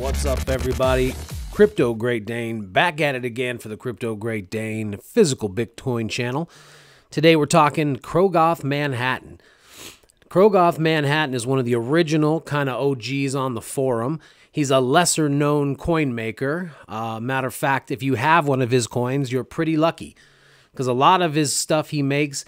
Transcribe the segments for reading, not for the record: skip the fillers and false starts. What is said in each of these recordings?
What's up, everybody? Crypto Great Dane back at it again for the Crypto Great Dane physical Bitcoin channel. Today we're talking Krogoth Manhattan. Krogoth Manhattan is one of the original kind of OGs on the forum. He's a lesser known coin maker. Matter of fact, if you have one of his coins, you're pretty lucky because a lot of his stuff he makes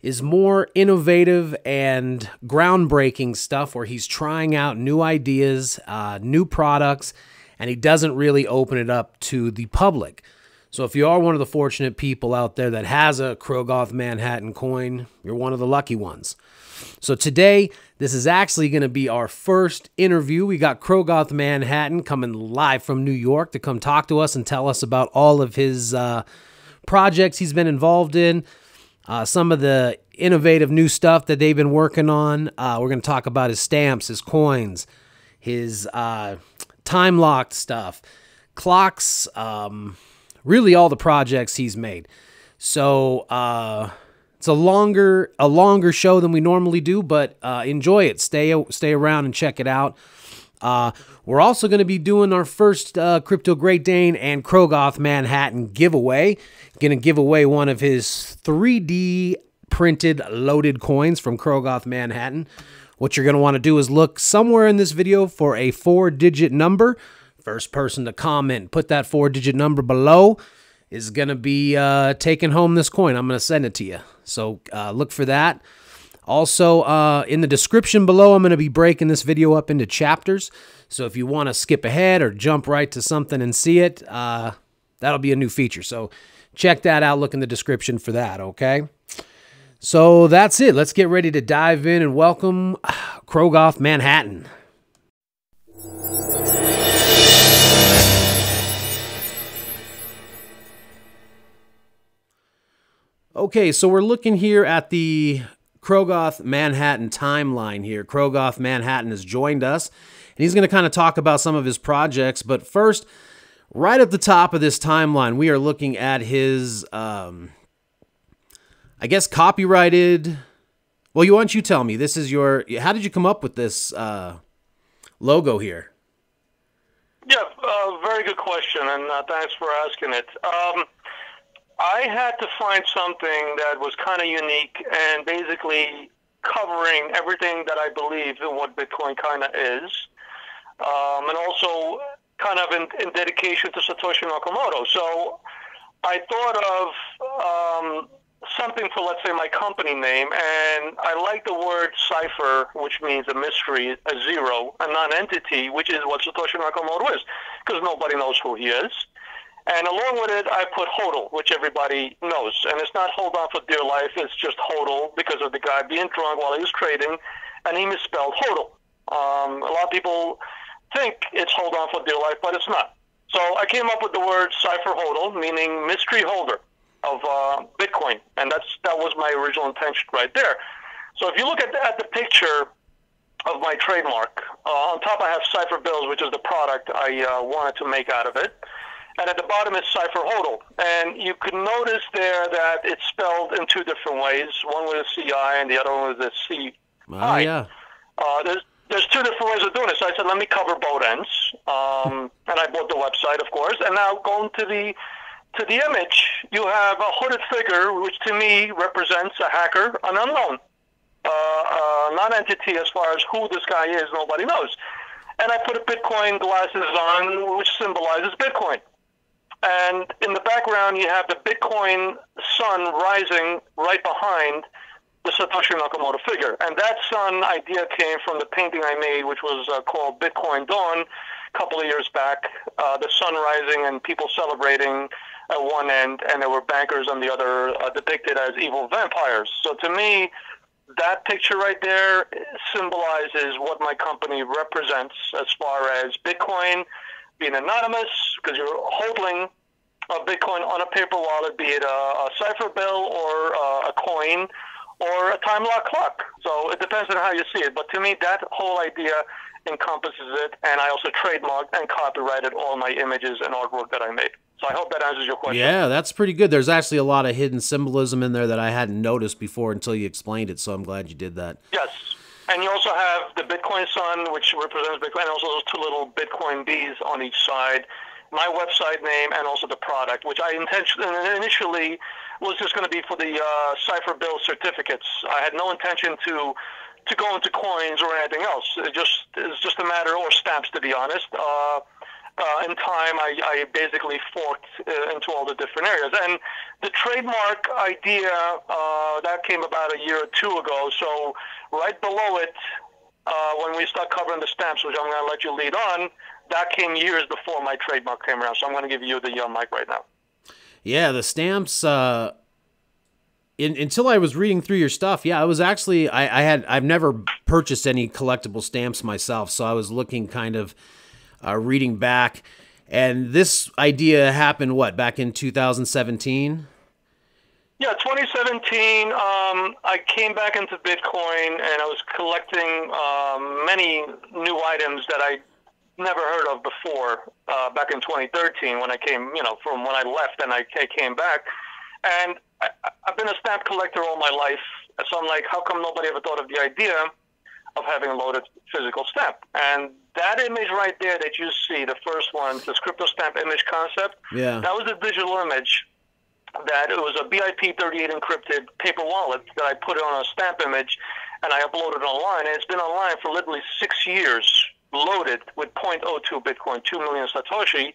is more innovative and groundbreaking stuff where he's trying out new ideas, new products, and he doesn't really open it up to the public. So if you are one of the fortunate people out there that has a Krogoth Manhattan coin, you're one of the lucky ones. So today, this is actually going to be our first interview. We got Krogoth Manhattan coming live from New York to come talk to us and tell us about all of his projects he's been involved in. Some of the innovative new stuff that they've been working on. We're going to talk about his stamps, his coins, his Timelock stuff, clocks, really all the projects he's made. So it's a longer show than we normally do, but enjoy it. Stay around and check it out. We're also going to be doing our first Crypto Great Dane and Krogoth Manhattan giveaway. Going to give away one of his 3D printed loaded coins from Krogoth Manhattan. What you're going to want to do is look somewhere in this video for a 4-digit number. First person to comment, put that 4-digit number below is going to be taking home this coin. I'm going to send it to you. So look for that. Also, in the description below, I'm going to be breaking this video up into chapters. So if you want to skip ahead or jump right to something and see it, that'll be a new feature. So check that out. Look in the description for that, okay? So that's it. Let's get ready to dive in and welcome Krogoth Manhattan. Okay, so we're looking here at the Krogoth Manhattan timeline here. Krogoth Manhattan has joined us, and he's going to kind of talk about some of his projects. But first, right at the top of this timeline, we are looking at his, I guess, copyrighted. Well, why don't you tell me? This is your. How did you come up with this logo here? Yeah, very good question, and thanks for asking it. I had to find something that was kind of unique and basically covering everything that I believe in what Bitcoin kind of is, and also kind of in dedication to Satoshi Nakamoto. So I thought of something for, let's say, my company name, and I like the word Cypher, which means a mystery, a zero, a non-entity, which is what Satoshi Nakamoto is, because nobody knows who he is. And along with it, I put HODL, which everybody knows. And it's not hold on for dear life, it's just HODL because of the guy being drunk while he was trading, and he misspelled HODL. A lot of people think it's hold on for dear life, but it's not. So I came up with the word Cypher HODL, meaning mystery holder of Bitcoin. And that was my original intention right there. So if you look at the picture of my trademark, on top I have Cypher Bills, which is the product I wanted to make out of it. And at the bottom is Cypher HODL. And you can notice there that it's spelled in two different ways, one with a CI and the other one with a CI. Oh, yeah. There's two different ways of doing it. So I said, let me cover both ends. And I bought the website, of course. And now going to the image, you have a hooded figure, which to me represents a hacker, an unknown, non-entity as far as who this guy is, nobody knows. And I put a Bitcoin glasses on, which symbolizes Bitcoin. And in the background, you have the Bitcoin sun rising right behind the Satoshi Nakamoto figure. And that sun idea came from the painting I made, which was called Bitcoin Dawn a couple of years back. The sun rising and people celebrating at one end, and there were bankers on the other depicted as evil vampires. So to me, that picture right there symbolizes what my company represents as far as Bitcoin being anonymous, because you're holding a Bitcoin on a paper wallet, be it a Cypher bill or a coin or a Timelock clock. So it depends on how you see it. But to me, that whole idea encompasses it, and I also trademarked and copyrighted all my images and artwork that I made. So I hope that answers your question. Yeah, that's pretty good. There's actually a lot of hidden symbolism in there that I hadn't noticed before until you explained it, so I'm glad you did that. Yes. And you also have the Bitcoin Sun, which represents Bitcoin, and also those two little Bitcoin bees on each side. My website name and also the product, which I initially was just going to be for the Cypher bill certificates. I had no intention to go into coins or anything else. It's just a matter, or stamps, to be honest. In time, I basically forked into all the different areas. And the trademark idea, that came about a year or two ago. So right below it, when we start covering the stamps, which I'm going to let you lead on, that came years before my trademark came around. So I'm going to give you the mic right now. Yeah, the stamps... until I was reading through your stuff, yeah, I was actually... I've never purchased any collectible stamps myself, so I was looking kind of... reading back, and this idea happened, what, back in 2017? Yeah, 2017, I came back into Bitcoin, and I was collecting many new items that I never heard of before, back in 2013 when I came, from when I left and I came back. And I've been a stamp collector all my life, so I'm like, how come nobody ever thought of the idea of having a loaded physical stamp? And that image right there that you see, the first one, this crypto stamp image concept, yeah, that was a digital image. That it was a BIP38 encrypted paper wallet that I put on a stamp image, and I uploaded it online. And it's been online for literally 6 years, loaded with 0.02 Bitcoin, 2 million Satoshi,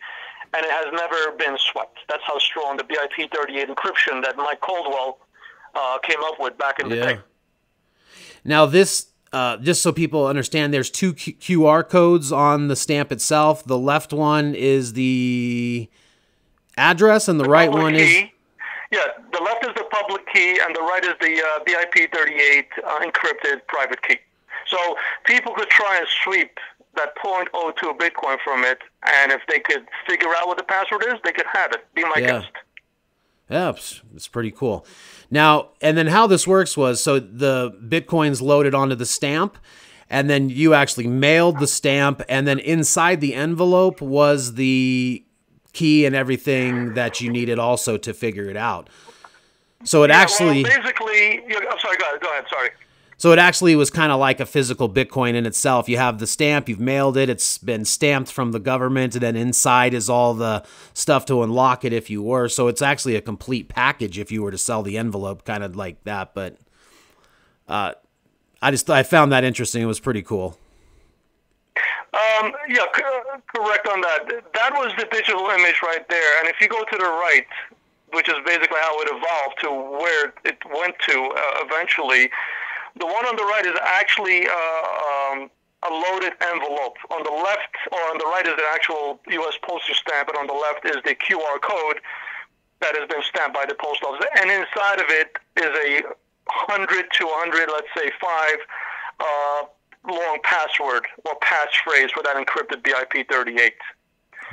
and it has never been swept. That's how strong the BIP38 encryption that Mike Caldwell came up with back in the day. Now this... just so people understand, there's two QR codes on the stamp itself. The left one is the address, and the right one is... Yeah, the left is the public key, and the right is the BIP38 encrypted private key. So people could try and sweep that 0.02 Bitcoin from it, and if they could figure out what the password is, they could have it. Be my guest. Yeah, it's pretty cool. Now, and then how this works was, so the Bitcoin's loaded onto the stamp, and then you actually mailed the stamp, and then inside the envelope was the key and everything that you needed also to figure it out. So it actually... Well, basically... I'm sorry, go ahead, sorry. So it actually was kind of like a physical Bitcoin in itself. You have the stamp, you've mailed it, it's been stamped from the government, and then inside is all the stuff to unlock it if you were. So it's actually a complete package if you were to sell the envelope, kind of like that. But I found that interesting. It was pretty cool. Yeah, correct on that. That was the digital image right there. And if you go to the right, which is basically how it evolved to where it went to eventually, the one on the right is actually a loaded envelope. On the left, or on the right, is the actual U.S. postage stamp, and on the left is the QR code that has been stamped by the post office. And inside of it is a 100 to 100, let's say 5, long password or passphrase for that encrypted BIP38.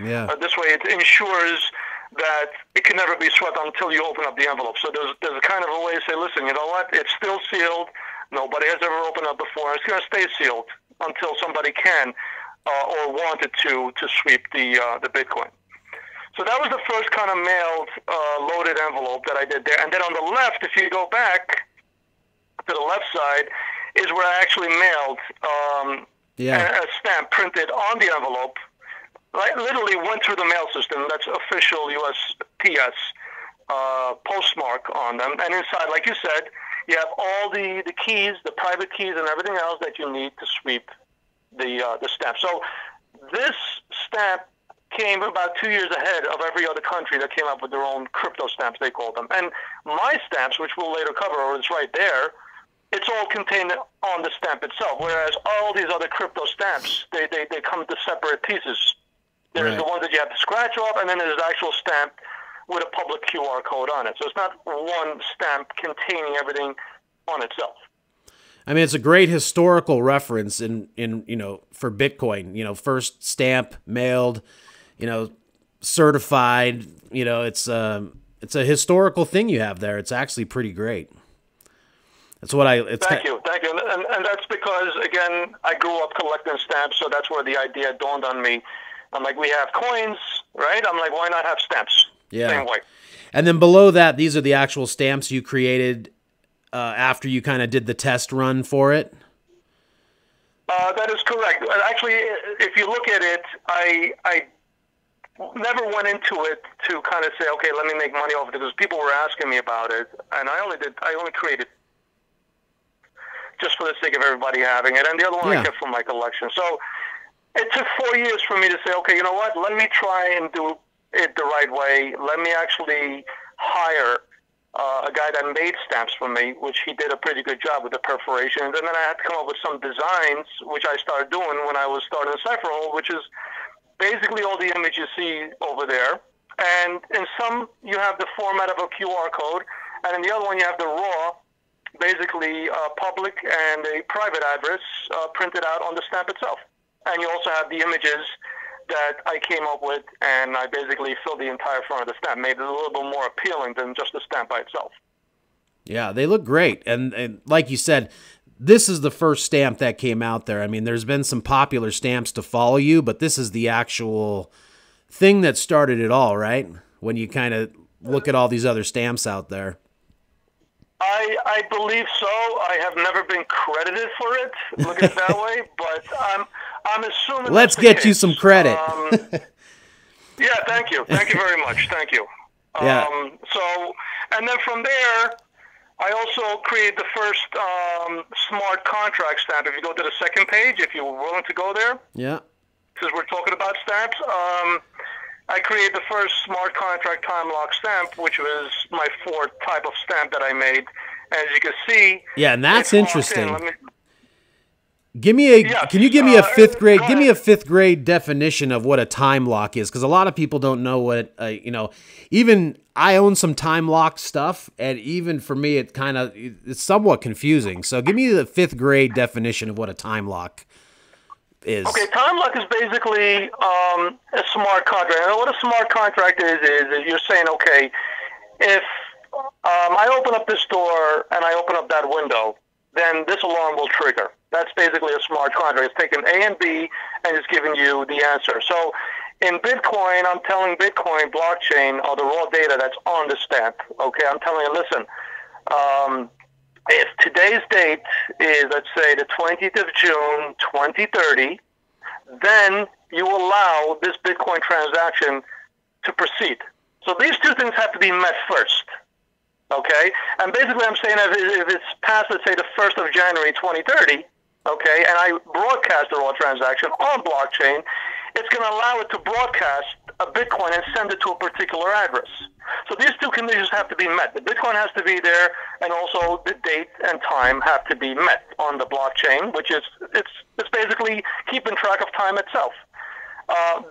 Yeah. This way, it ensures that it can never be swept until you open up the envelope. So there's a kind of a way to say, listen, you know what? It's still sealed. Nobody has ever opened up before. It's going to stay sealed until somebody can or wanted to sweep the Bitcoin. So that was the first kind of mailed loaded envelope that I did there. And then on the left, if you go back to the left side, is where I actually mailed a stamp printed on the envelope. I literally went through the mail system. That's official USPS postmark on them. And inside, like you said, you have all the keys, the private keys, and everything else that you need to sweep the stamp. So this stamp came about 2 years ahead of every other country that came up with their own crypto stamps, they called them. And my stamps, which we'll later cover, or it's right there, it's all contained on the stamp itself, whereas all these other crypto stamps, they come to separate pieces. There's the ones that you have to scratch off, and then there's the actual stamp with a public QR code on it. So it's not one stamp containing everything on itself. I mean, it's a great historical reference in for Bitcoin. First stamp mailed, certified. It's a historical thing you have there. It's actually pretty great. That's what Thank you. And that's because, again, I grew up collecting stamps, so that's where the idea dawned on me. I'm like, we have coins, right? I'm like, why not have stamps? Yeah. Same way. And then below that, these are the actual stamps you created after you kind of did the test run for it? That is correct. Actually, if you look at it, I never went into it to kind of say, okay, let me make money off it, because people were asking me about it, and I only created just for the sake of everybody having it, and the other one I kept for my collection. So it took 4 years for me to say, okay, you know what? Let me try and do it the right way. Let me actually hire a guy that made stamps for me, which he did a pretty good job with the perforations. And then I had to come up with some designs, which I started doing when I was starting the Cypher hole, which is basically all the images you see over there. And in some, you have the format of a QR code, and in the other one, you have the raw, basically public and a private address printed out on the stamp itself. And you also have the images that I came up with, and I basically filled the entire front of the stamp, made it a little bit more appealing than just the stamp by itself. Yeah, they look great. And like you said, this is the first stamp that came out there. I mean, there's been some popular stamps to follow you, but this is the actual thing that started it all, right? When you kind of look at all these other stamps out there. I believe so. I have never been credited for it, look at it that way, but I'm assuming. Let's get you some credit. Yeah, thank you. Thank you very much. Thank you. Yeah. So, and then from there, I also created the first smart contract stamp. If you go to the second page, if you're willing to go there. Yeah. Because we're talking about stamps. I created the first smart contract Timelock stamp, which was my fourth type of stamp that I made. As you can see. Yeah, and that's interesting. Give me a. Can you give me a fifth grade? Give me a fifth grade definition of what a Timelock is, because a lot of people don't know what. You know, even I own some Timelock stuff, and even for me, it's somewhat confusing. So give me the fifth grade definition of what a Timelock is. Okay, Timelock is basically a smart contract. And what a smart contract is you're saying, okay, if I open up this door and I open up that window, then this alarm will trigger. That's basically a smart contract. It's taking A and B and it's giving you the answer. So in Bitcoin, I'm telling Bitcoin blockchain or the raw data that's on the stamp. Okay, I'm telling you, listen, if today's date is, let's say, the 20th of June, 2030, then you allow this Bitcoin transaction to proceed. So these two things have to be met first. Okay? And basically I'm saying if it's past, let's say, the 1st of January 2030, okay, and I broadcast the raw transaction on blockchain, it's going to allow it to broadcast a Bitcoin and send it to a particular address. So these two conditions have to be met. The Bitcoin has to be there, and also the date and time have to be met on the blockchain, which is it's basically keeping track of time itself.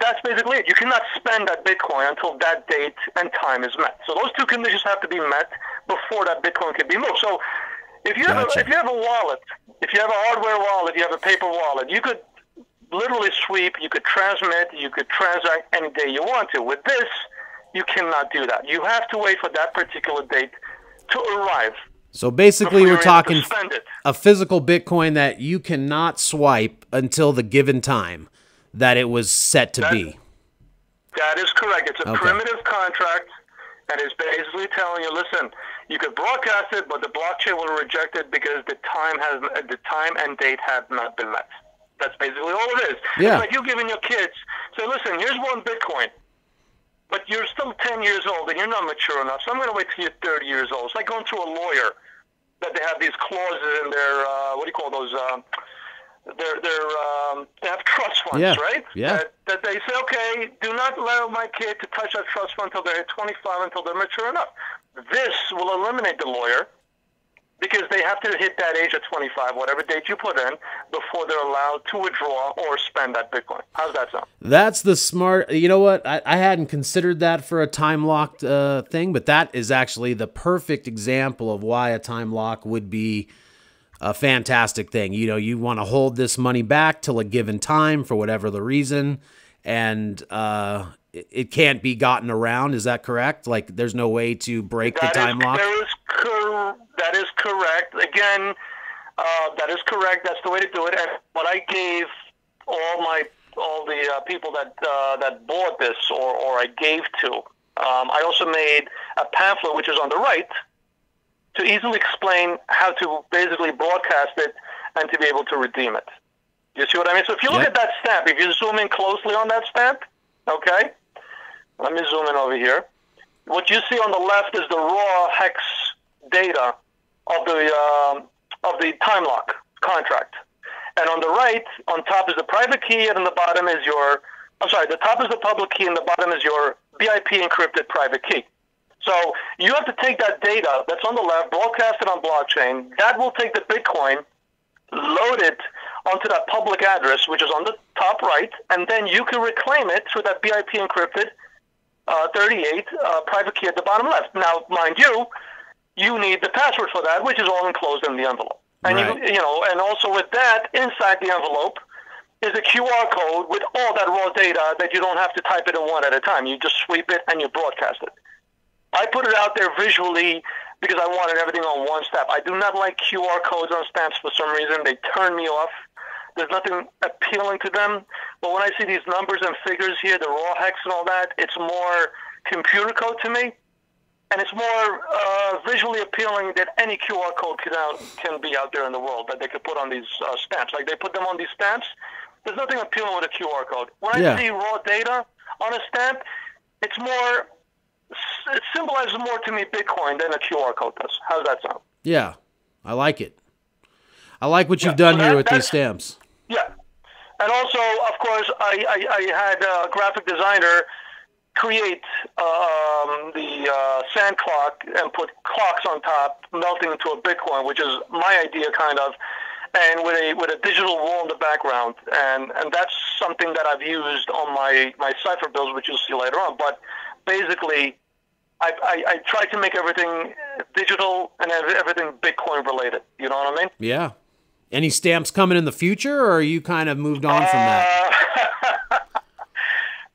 That's basically it. You cannot spend that Bitcoin until that date and time is met. So those two conditions have to be met before that Bitcoin can be moved. So if you have a wallet, if you have a hardware wallet, you have a paper wallet, you could literally sweep, you could transmit, you could transact any day you want to. With this, you cannot do that. You have to wait for that particular date to arrive. So basically we're talking a physical Bitcoin that you cannot swipe until the given time that it was set to be. That is correct. It's a primitive contract, and it's basically telling you, listen, you could broadcast it, but the blockchain will reject it because the time and date have not been met. That's basically all it is. Yeah. It's like you giving your kids, say, listen, here's one Bitcoin, but you're still 10 years old and you're not mature enough, so I'm going to wait till you're 30 years old. It's like going to a lawyer that they have these clauses in their, what do you call those, they have trust funds, right? Yeah. That they say, okay, do not allow my kid to touch that trust fund until they're 25, until they're mature enough. This will eliminate the lawyer because they have to hit that age of 25, whatever date you put in, before they're allowed to withdraw or spend that Bitcoin. How's that sound? That's the smart, you know what? I hadn't considered that for a time-locked thing, but that is actually the perfect example of why a time lock would be a fantastic thing. You know, you want to hold this money back till a given time for whatever the reason, and it can't be gotten around. Is that correct? Like, there's no way to break the time lock? That is correct. Again, that is correct. That's the way to do it. And what I gave all the people that bought this or I gave to, I also made a pamphlet, which is on the right, to easily explain how to basically broadcast it and to be able to redeem it. You see what I mean? So if you look at that stamp, if you zoom in closely on that stamp, okay, let me zoom in over here. What you see on the left is the raw hex data of the Timelock contract. And on the right, on top is the private key, and on the bottom is your, I'm sorry, the top is the public key, and the bottom is your BIP encrypted private key. So you have to take that data that's on the left, broadcast it on blockchain. That will take the Bitcoin, load it onto that public address, which is on the top right, and then you can reclaim it through that BIP encrypted 38 private key at the bottom left. Now, mind you, you need the password for that, which is all enclosed in the envelope. And you know, and also with that, inside the envelope is a QR code with all that raw data that you don't have to type it in one at a time. You just sweep it and you broadcast it. I put it out there visually because I wanted everything on one step. I do not like QR codes on stamps for some reason. They turn me off. There's nothing appealing to them. But when I see these numbers and figures here, the raw hex and all that, it's more computer code to me. And it's more visually appealing that any QR code can be out there in the world that they could put on these stamps. Like they put them on these stamps. There's nothing appealing with a QR code. When I see raw data on a stamp, it's more, it symbolizes more to me Bitcoin than a QR code does. How's that sound? Yeah, I like it. I like what you've done here with these stamps. Yeah. And also, of course, I had a graphic designer create the sand clock and put clocks on top, melting into a Bitcoin, which is my idea, kind of, and with a digital wall in the background, and that's something that I've used on my Cypher bills, which you'll see later on. But basically, I try to make everything digital and everything Bitcoin related. You know what I mean? Yeah. Any stamps coming in the future, or are you kind of moved on from that?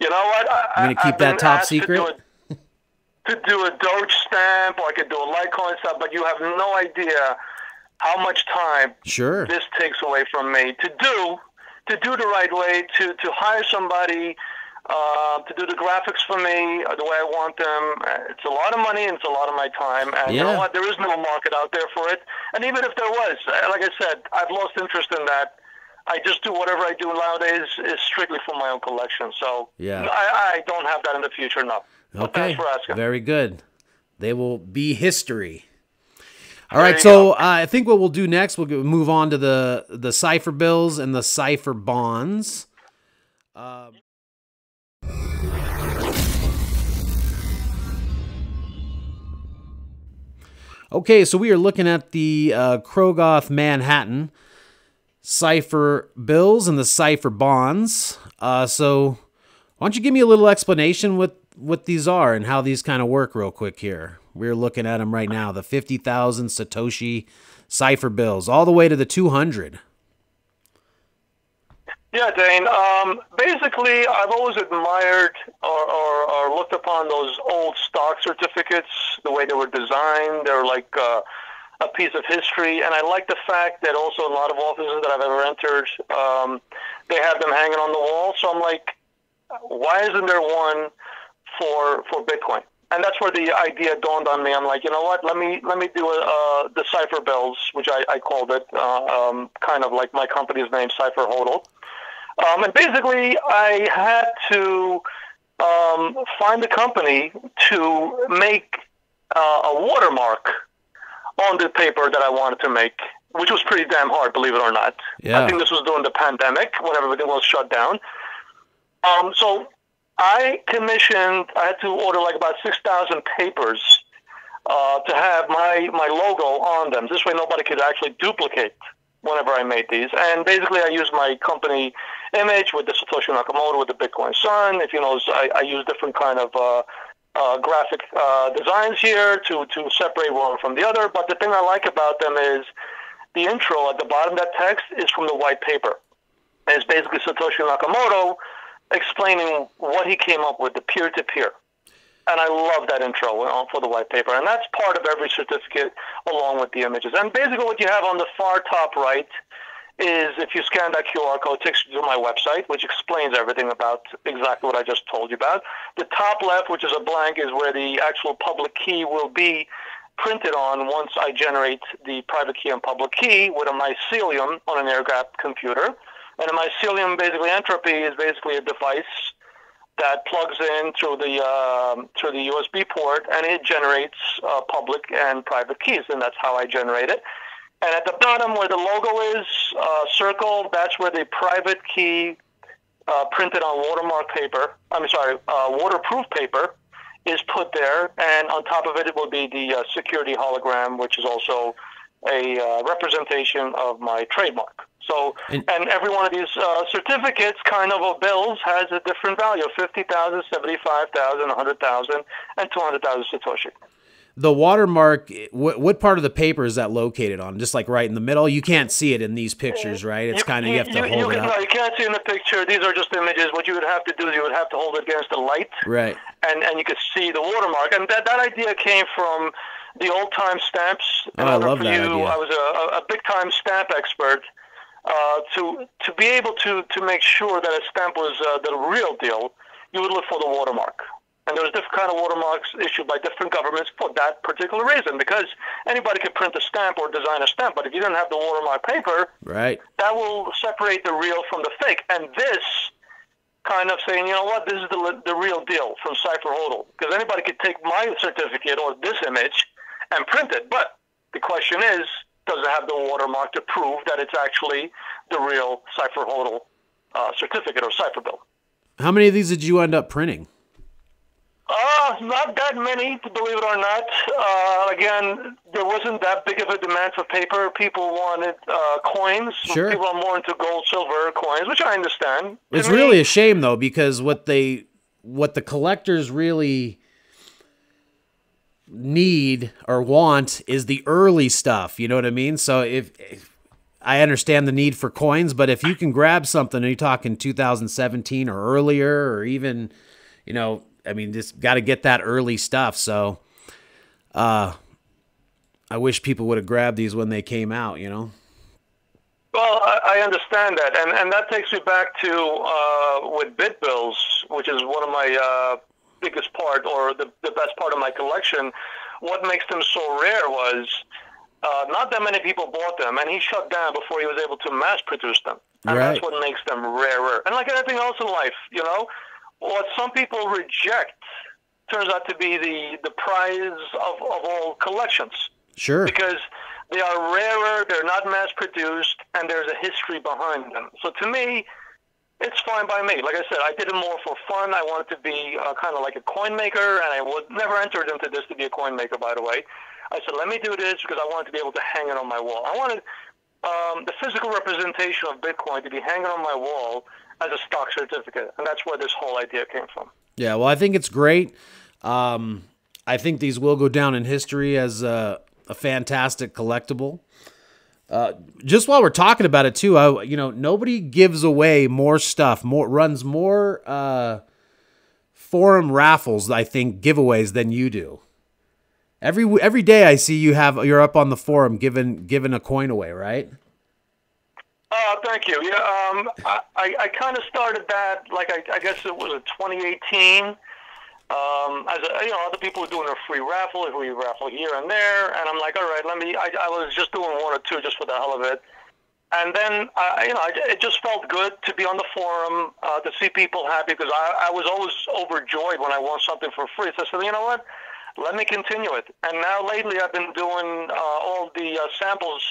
You know what? I'm going to keep that top secret. To do a Doge stamp, or I could do a Litecoin stamp, but you have no idea how much time this takes away from me to do the right way, to hire somebody to do the graphics for me the way I want them. It's a lot of money and it's a lot of my time. And you know what? There is no market out there for it. And even if there was, like I said, I've lost interest in that. I just do whatever I do nowadays is strictly for my own collection. So I don't have that in the future, no. But okay, thanks for asking. Very good. They will be history. All right, so I think what we'll do next, we'll move on to the Cypher bills and the Cypher bonds. Okay, so we are looking at the Krogoth Manhattan Cypher bills and the Cypher bonds. So why don't you give me a little explanation what these are and how these kind of work real quick here. We're looking at them right now, the 50,000 Satoshi Cypher bills, all the way to the 200. Yeah, Dane. Basically, I've always admired or looked upon those old stock certificates, the way they were designed. They're like a piece of history, and I like the fact that also a lot of offices that I've ever entered, they have them hanging on the wall. So I'm like, why isn't there one for Bitcoin? And that's where the idea dawned on me. I'm like, you know what? Let me do the Cypher bills, which I called it, kind of like my company's name, Cypher Hodl. And basically, I had to find a company to make a watermark on the paper that I wanted to make, which was pretty damn hard, believe it or not. Yeah. I think this was during the pandemic when everything was shut down. So I had to order like about 6,000 papers to have my logo on them. This way nobody could actually duplicate whenever I made these. And basically I used my company image with the Satoshi Nakamoto with the Bitcoin Sun. If you know, I use different kind of graphic designs here to separate one from the other. But the thing I like about them is the intro at the bottom of that text is from the white paper. And it's basically Satoshi Nakamoto explaining what he came up with, the peer-to-peer. And I love that intro for the white paper. And that's part of every certificate along with the images. And basically what you have on the far top right is, if you scan that QR code, it takes you to my website, which explains everything about exactly what I just told you about. The top left, which is a blank, is where the actual public key will be printed on once I generate the private key and public key with a mycelium on an air-gapped computer. And a mycelium basically entropy is basically a device that plugs in through the USB port, and it generates public and private keys, and that's how I generate it. And at the bottom where the logo is circled, that's where the private key printed on waterproof paper is put there, and on top of it, it will be the security hologram, which is also a representation of my trademark. So, and every one of these certificates, kind of, or bills, has a different value: 50,000, 75,000, 100,000, and 200,000 Satoshi. The watermark, what part of the paper is that located on? Just like right in the middle? You can't see it in these pictures, right? It's kind of, you have to hold it up. No, you can't see in the picture. These are just images. What you would have to do is you would have to hold it against the light. Right. And you could see the watermark. And that idea came from the old-time stamps. Oh, I love that idea. I was a big-time stamp expert. To be able to make sure that a stamp was the real deal, you would look for the watermark. And there was different kind of watermarks issued by different governments for that particular reason, because anybody could print a stamp or design a stamp, but if you didn't have the watermark paper, right, that will separate the real from the fake. And this kind of saying, you know what, this is the real deal from Cypher Hodl, because anybody could take my certificate or this image and print it. But the question is, does it have the watermark to prove that it's actually the real Cypher Hodl certificate or Cypher bill? How many of these did you end up printing? Not that many, believe it or not. Again, there wasn't that big of a demand for paper. People wanted coins. Sure. People are more into gold, silver coins, which I understand. It's really a shame, though, because what the collectors really need or want is the early stuff. You know what I mean? So if I understand the need for coins, but if you can grab something, are you talking 2017 or earlier, or even, you know, I mean, just got to get that early stuff. So I wish people would have grabbed these when they came out, you know? Well, I understand that. And that takes me back to with bit bills, which is one of my biggest part, or the best part of my collection. What makes them so rare was not that many people bought them, and he shut down before he was able to mass produce them. And right. That's what makes them rarer. And like anything else in life, you know, what some people reject turns out to be the prize of all collections. Sure. Because they are rarer, they're not mass-produced, and there's a history behind them. So to me, it's fine by me. Like I said, I did it more for fun. I wanted to be kind of like a coin maker, and I would never entered into this to be a coin maker, by the way. I said, let me do this because I wanted to be able to hang it on my wall. I wanted the physical representation of Bitcoin to be hanging on my wall as a stock certificate, and that's where this whole idea came from. Yeah, well, I think it's great. I think these will go down in history as a fantastic collectible. Just while we're talking about it too, you know, nobody gives away more stuff, runs more forum raffles, I think, giveaways than you do. Every day I see you're up on the forum giving a coin away, right? Thank you. Yeah, I kind of started that, like, I guess it was in 2018. As you know, other people were doing a free raffle here and there, and I'm like, all right, I was just doing one or two just for the hell of it. And then, you know, it just felt good to be on the forum, to see people happy, because I was always overjoyed when I won something for free. So I said, you know what, let me continue it. And now lately I've been doing all the samples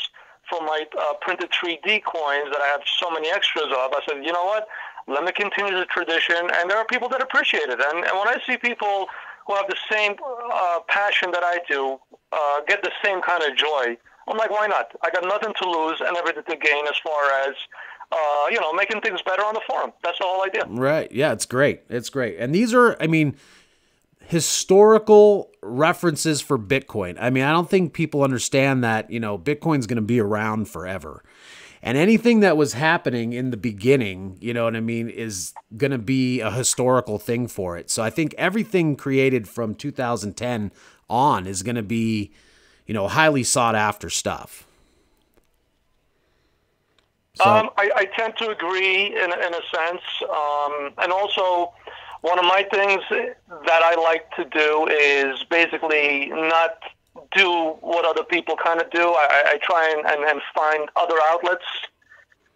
for my printed 3D coins that I have so many extras of. I said, you know what, let me continue the tradition, and there are people that appreciate it. And when I see people who have the same passion that I do get the same kind of joy, I'm like, why not? I got nothing to lose and everything to gain as far as, you know, making things better on the forum. That's the whole idea. Right. Yeah, it's great. It's great. And these are, I mean, historical references for Bitcoin. I mean, I don't think people understand that, you know, Bitcoin's going to be around forever. And anything that was happening in the beginning, you know what I mean, is going to be a historical thing for it. So I think everything created from 2010 on is going to be, you know, highly sought after stuff. So, I tend to agree in a sense. And also, one of my things that I like to do is basically not do what other people kind of do. I try and find other outlets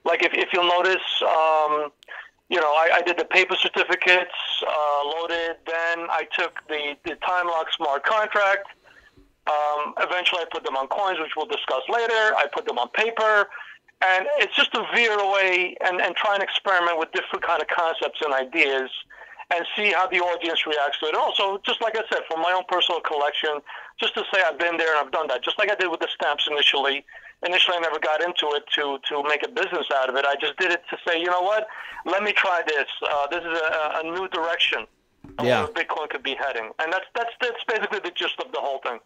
Like if you'll notice, I did the paper certificates loaded. Then I took the Timelock smart contract. Eventually, I put them on coins, which we'll discuss later. I put them on paper. And it's just to veer away and try and experiment with different kind of concepts and ideas and see how the audience reacts to it. Also, just like I said, for my own personal collection, just to say I've been there and I've done that. Just like I did with the stamps initially. Initially, I never got into it to make a business out of it. I just did it to say, you know what, let me try this. This is a new direction of where Bitcoin could be heading. And that's basically the gist of the whole thing.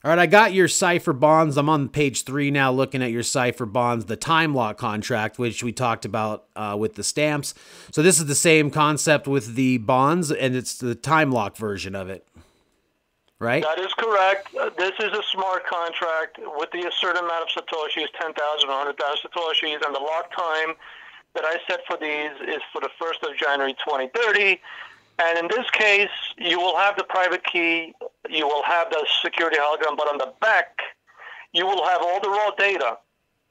All right, I got your Cypher bonds. I'm on page 3 now looking at your Cypher bonds, the Timelock contract, which we talked about with the stamps. So this is the same concept with the bonds, and it's the Timelock version of it, right? That is correct. This is a smart contract with the certain amount of Satoshis, 10,000 or 100,000 Satoshis, and the lock time that I set for these is for the 1st of January 2030. And in this case, you will have the private key, you will have the security hologram, but on the back, you will have all the raw data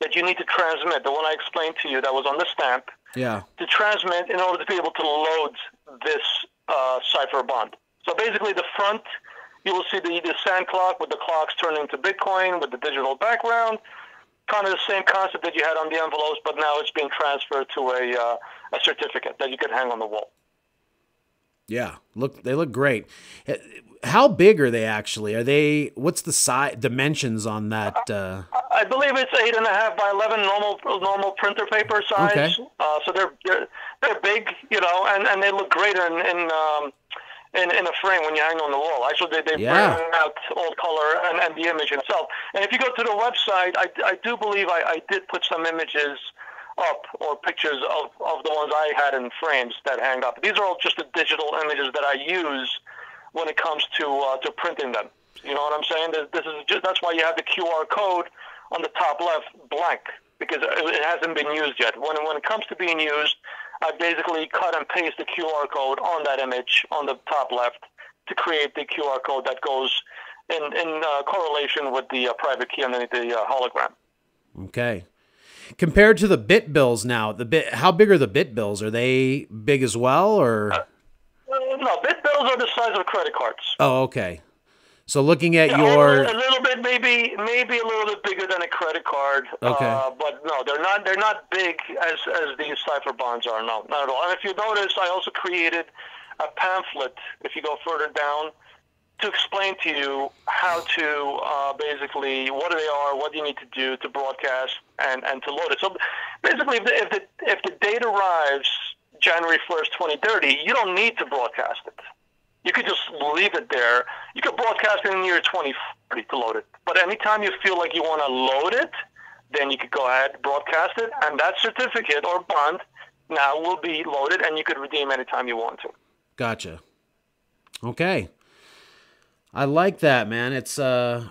that you need to transmit, the one I explained to you that was on the stamp, to transmit in order to be able to load this Cypher bond. So basically the front, you will see the sand clock with the clocks turning to Bitcoin with the digital background, kind of the same concept that you had on the envelopes, but now it's being transferred to a certificate that you can hang on the wall. Yeah, they look great. How big are they actually? Are they? What's the size dimensions on that? I believe it's 8.5 by 11 normal printer paper size. Okay. So they're big, and they look great in a frame when you hang on the wall. Actually, they bring out all color and the image itself. And if you go to the website, I do believe I did put some images up, or pictures of the ones I had in frames that hang up. These are all just the digital images that I use when it comes to printing them. You know what I'm saying? That's why you have the QR code on the top left blank, because it hasn't been used yet. When it comes to being used, I basically cut and paste the QR code on that image on the top left to create the QR code that goes in correlation with the private key underneath the hologram. Okay. Compared to the bit bills now, how big are the bit bills? Are they big as well, or? No, bit bills are the size of credit cards. Oh, okay. So looking at your a little bit, maybe a little bit bigger than a credit card. Okay. But no, they're not big as these Cypher bonds are. No, not at all. And if you notice, I also created a pamphlet. If you go further down, to explain to you how to basically what they are, what you need to do to broadcast and to load it. So basically, if the date arrives January 1st, 2030, you don't need to broadcast it. You could just leave it there. You could broadcast it in the year 2040 to load it. But anytime you feel like you want to load it, then you could go ahead, broadcast it, and that certificate or bond now will be loaded, and you could redeem anytime you want to. Gotcha. Okay. I like that, man. It's do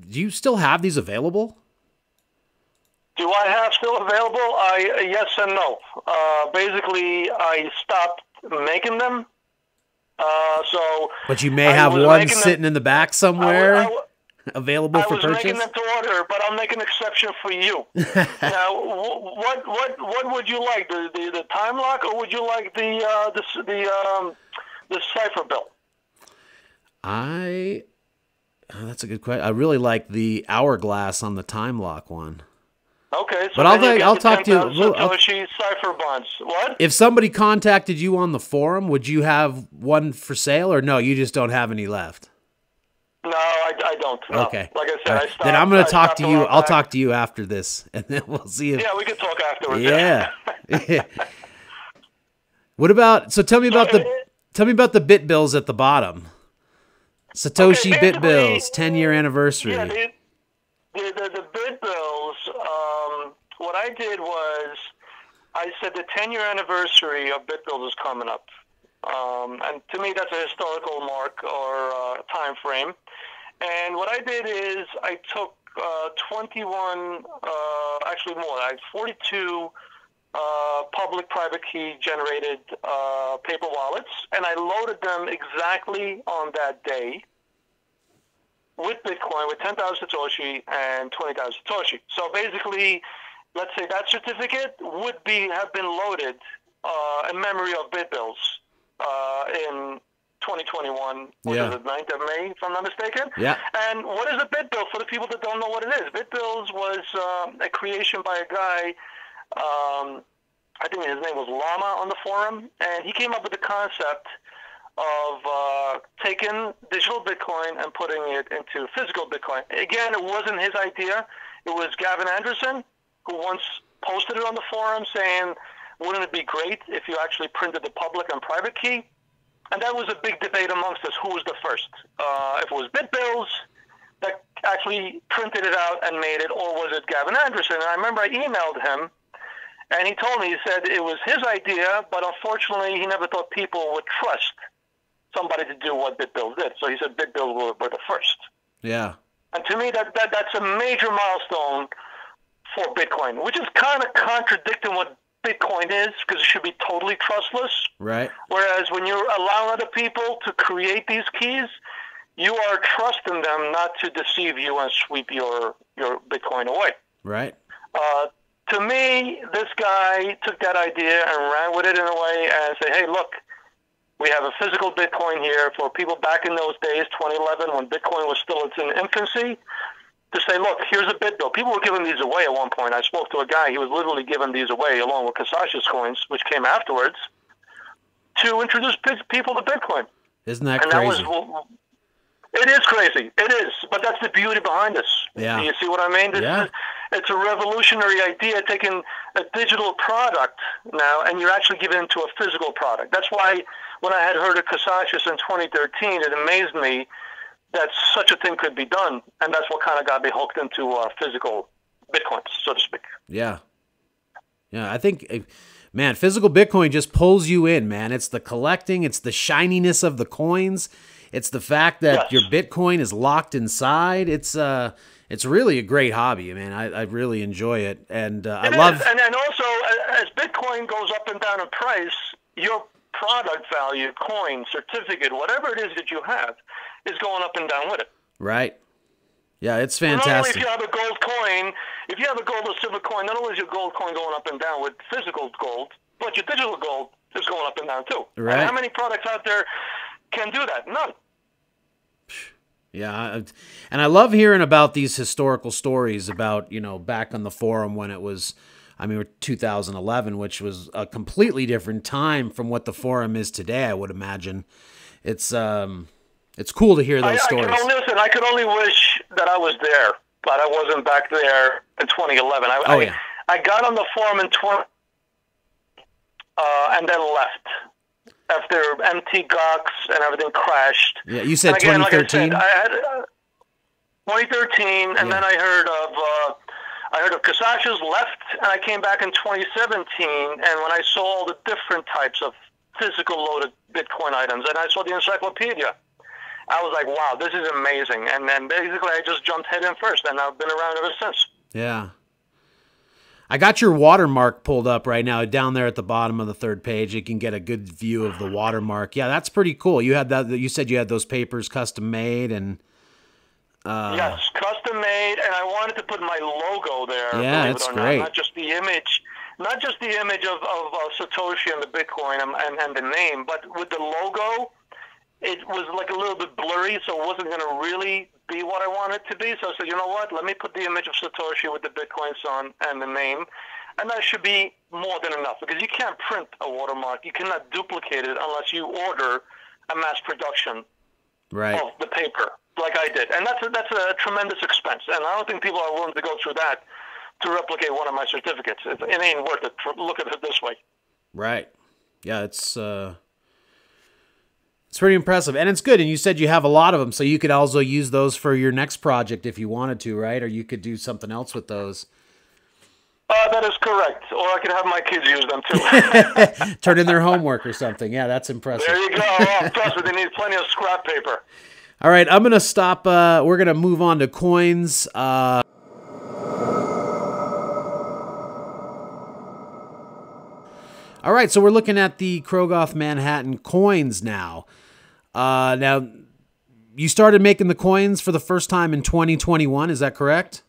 you still have these available? Do I have still available? Yes and no. Basically, I stopped making them. But you may have one sitting in the back somewhere, available for purchase. I was making them to order, but I'll make an exception for you. Now, what would you like? The Timelock, or would you like the Cypher bill? That's a good question. I really like the hourglass on the Timelock one. Okay, so but I'll talk to you. Satoshi Cypher bonds. What? If somebody contacted you on the forum, would you have one for sale, or no? You just don't have any left. No, I don't. No. Okay. Like I said, I stopped. Then I'm going to talk to you. I'll talk to you after this, and then we'll see if. Yeah, we can talk afterwards. Yeah. What about? So tell me about the bit bills at the bottom. Satoshi bit bills, 10-year anniversary. Yeah, the bit bills. What I did was I said the 10-year anniversary of bit bills is coming up, and to me that's a historical mark or time frame. And what I did is I took 21, actually more, 42 public private key generated paper wallets, and I loaded them exactly on that day with Bitcoin, with 10,000 Satoshi and 20,000 Satoshi. So basically, let's say that certificate would have been loaded in memory of bit bills in 2021, which is the 9th of May, if I'm not mistaken. Yeah. And what is a bit bill for the people that don't know what it is? Bit bills was a creation by a guy, I think his name was Llama on the forum, and he came up with the concept of taking digital Bitcoin and putting it into physical Bitcoin. Again, it wasn't his idea. It was Gavin Anderson, who once posted it on the forum saying, wouldn't it be great if you actually printed the public and private key? And that was a big debate amongst us, who was the first. If it was BitBills that actually printed it out and made it, or was it Gavin Anderson? And I remember I emailed him, and he told me, he said it was his idea, but unfortunately he never thought people would trust somebody to do what BitBills did. So he said BitBills were the first. Yeah. And to me, that's a major milestone for Bitcoin, which is kind of contradicting what Bitcoin is, because it should be totally trustless. Right. Whereas when you're allowing other people to create these keys, you are trusting them not to deceive you and sweep your Bitcoin away. Right. To me, this guy took that idea and ran with it in a way and said, hey, look, we have a physical Bitcoin here for people back in those days, 2011, when Bitcoin was still in its infancy, to say, look, here's a bit bill. People were giving these away at one point. I spoke to a guy, he was literally giving these away along with Kasash's coins, which came afterwards, to introduce people to Bitcoin. Isn't that crazy? It is crazy. It is. But that's the beauty behind this. Yeah. You see what I mean? It's a revolutionary idea, taking a digital product now, and you're actually giving it to a physical product. That's why when I had heard of Kasash's in 2013, it amazed me that such a thing could be done, and that's what kind of got me hooked into physical Bitcoins, so to speak. Yeah. Yeah, I think, man, physical Bitcoin just pulls you in, man. It's the collecting, it's the shininess of the coins, it's the fact that your Bitcoin is locked inside. It's really a great hobby, man. I really enjoy it, and I love. And also, as Bitcoin goes up and down in price, your product value, coin, certificate, whatever it is that you have, is going up and down with it. Right. Yeah, it's fantastic. Not only if you have a gold coin, if you have a gold or silver coin, not only is your gold coin going up and down with physical gold, but your digital gold is going up and down too. Right. And how many products out there can do that? None. Yeah, and I love hearing about these historical stories about, back on the forum when it was, 2011, which was a completely different time from what the forum is today, I would imagine. It's cool to hear those stories. I could only wish that I was there, but I wasn't back there in 2011. I got on the forum in and then left after MT Gox and everything crashed. Yeah, you said 2013? Like I had 2013, and then I heard of Kasash's left, and I came back in 2017, and when I saw all the different types of physical loaded Bitcoin items, and I saw the encyclopedia, I was like, wow, this is amazing. And then basically I just jumped head in first, and I've been around ever since. Yeah. I got your watermark pulled up right now down there at the bottom of the third page. You can get a good view of the watermark. Yeah, that's pretty cool. You had that. You said you had those papers custom made, and yes, custom made, and I wanted to put my logo there. Yeah, that's great. Not just the image, of Satoshi and the Bitcoin and the name, but with the logo. It was like a little bit blurry, so it wasn't going to really be what I wanted it to be. So I said, you know what? Let me put the image of Satoshi with the Bitcoins on and the name, and that should be more than enough, because you can't print a watermark. You cannot duplicate it unless you order a mass production of the paper, like I did. And that's a tremendous expense, and I don't think people are willing to go through that to replicate one of my certificates. It ain't worth it. Look at it this way. Right. Yeah, it's pretty impressive, and it's good. And you said you have a lot of them, so you could also use those for your next project if you wanted to, right? Or you could do something else with those. That is correct. Or I could have my kids use them too. Turn in their homework or something. Yeah, that's impressive. There you go. Oh, trust me, they need plenty of scrap paper. All right, I'm going to stop. We're going to move on to coins. All right, so we're looking at the Krogoth Manhattan coins now. Now, you started making the coins for the first time in 2021, is that correct?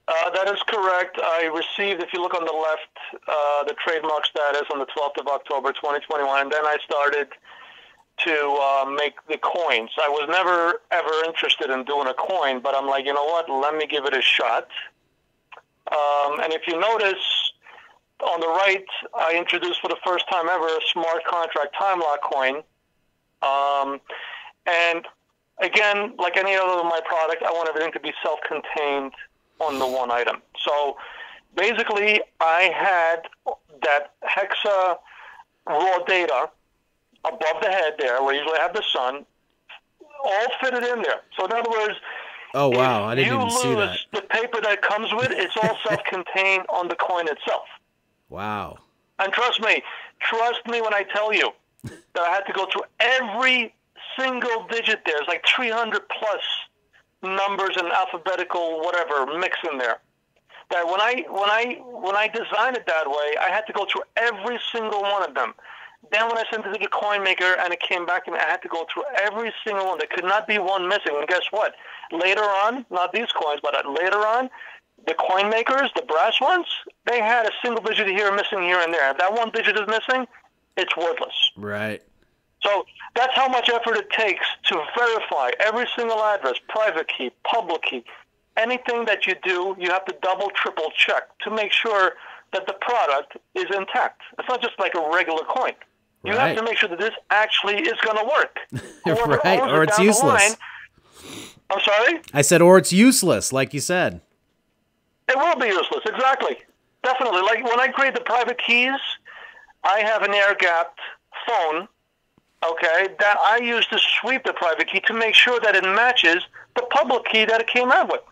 That is correct. I received, if you look on the left, the trademark status on the 12th of October 2021, and then I started to make the coins. I was never, ever interested in doing a coin, but I'm like, you know what, let me give it a shot. And if you notice, on the right, I introduced for the first time ever a smart contract Timelock coin. And again, like any other of my product, I want everything to be self-contained on the one item. So basically, I had that hexa raw data above the head there, where you usually have the sun, all fitted in there. So in other words, oh wow, I didn't even see that. The paper that comes with it, it's all self-contained on the coin itself. Wow. And trust me when I tell you that I had to go through every single digit there. It's like 300 plus numbers and alphabetical whatever mix in there. That when I designed it that way, I had to go through every single one of them. Then when I sent it to the coin maker and it came back to me, I had to go through every single one. There could not be one missing. And guess what? Later on, not these coins, but later on, the coin makers, the brass ones, they had a single digit here missing here and there. If that one digit is missing, it's worthless. Right. So that's how much effort it takes to verify every single address, private key, public key. Anything that you do, you have to double, triple check to make sure that the product is intact. It's not just like a regular coin. You have to make sure that this actually is going to work. Right, or it's useless. I'm sorry? I said, or it's useless, like you said. It will be useless, exactly. Definitely. Like when I create the private keys, I have an air-gapped phone, okay, that I use to sweep the private key to make sure that it matches the public key that it came out with.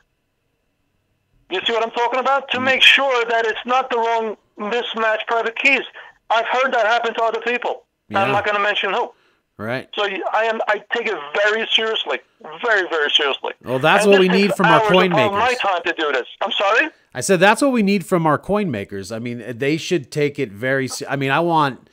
You see what I'm talking about? To make sure that it's not the wrong mismatched private keys. I've heard that happen to other people. Yeah. I'm not going to mention who. Right. So I take it very seriously, very, very seriously. Well, that's what we need from our coin makers. My time to do this. I'm sorry? I said that's what we need from our coin makers. I mean, they should take it very. I mean, I want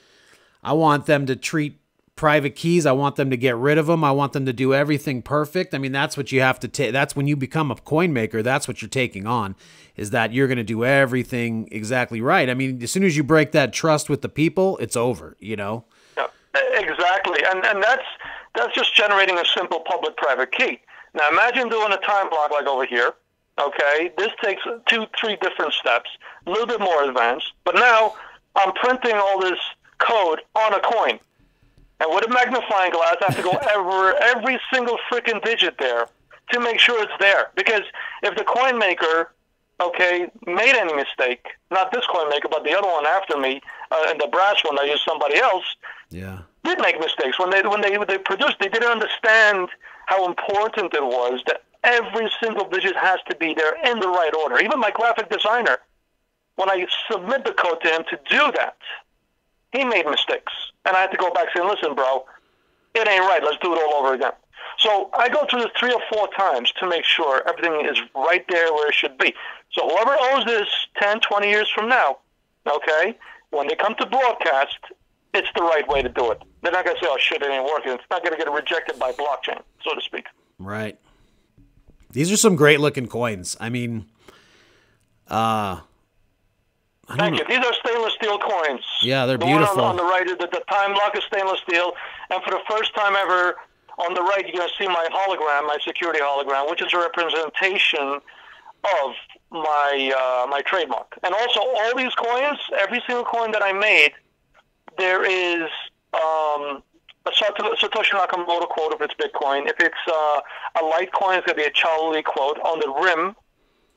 them to treat private keys. I want them to get rid of them. I want them to do everything perfect. I mean, that's what you have to take. That's when you become a coin maker. That's what you're taking on, is that you're going to do everything exactly right. I mean, as soon as you break that trust with the people, it's over, you know? Yeah, exactly. And that's just generating a simple public-private key. Now, imagine doing a time block like over here. Okay, this takes 2-3 different steps, a little bit more advanced. But now I'm printing all this code on a coin. And with a magnifying glass, I have to go over every single freaking digit there to make sure it's there. Because if the coin maker, okay, made any mistake, not this coin maker, but the other one after me, and the brass one, I used somebody else, did make mistakes. When they produced, they didn't understand how important it was that every single digit has to be there in the right order. Even my graphic designer, when I submit the code to him to do that, he made mistakes. And I had to go back saying, listen, bro, it ain't right. Let's do it all over again. So I go through this 3 or 4 times to make sure everything is right there where it should be. So whoever owns this 10, 20 years from now, okay, when they come to broadcast, it's the right way to do it. They're not going to say, oh, shit, it ain't working. It's not going to get rejected by blockchain, so to speak. Right. These are some great-looking coins. I mean, Thank you. These are stainless steel coins. Yeah, they're beautiful. The one on the right, the Timelock is stainless steel. And for the first time ever, on the right, you're going to see my hologram, my security hologram, which is a representation of my trademark. And also, all these coins, every single coin that I made, there is a Satoshi Nakamoto quote if it's Bitcoin. If it's a Litecoin, it's going to be a Charlie quote. On the rim,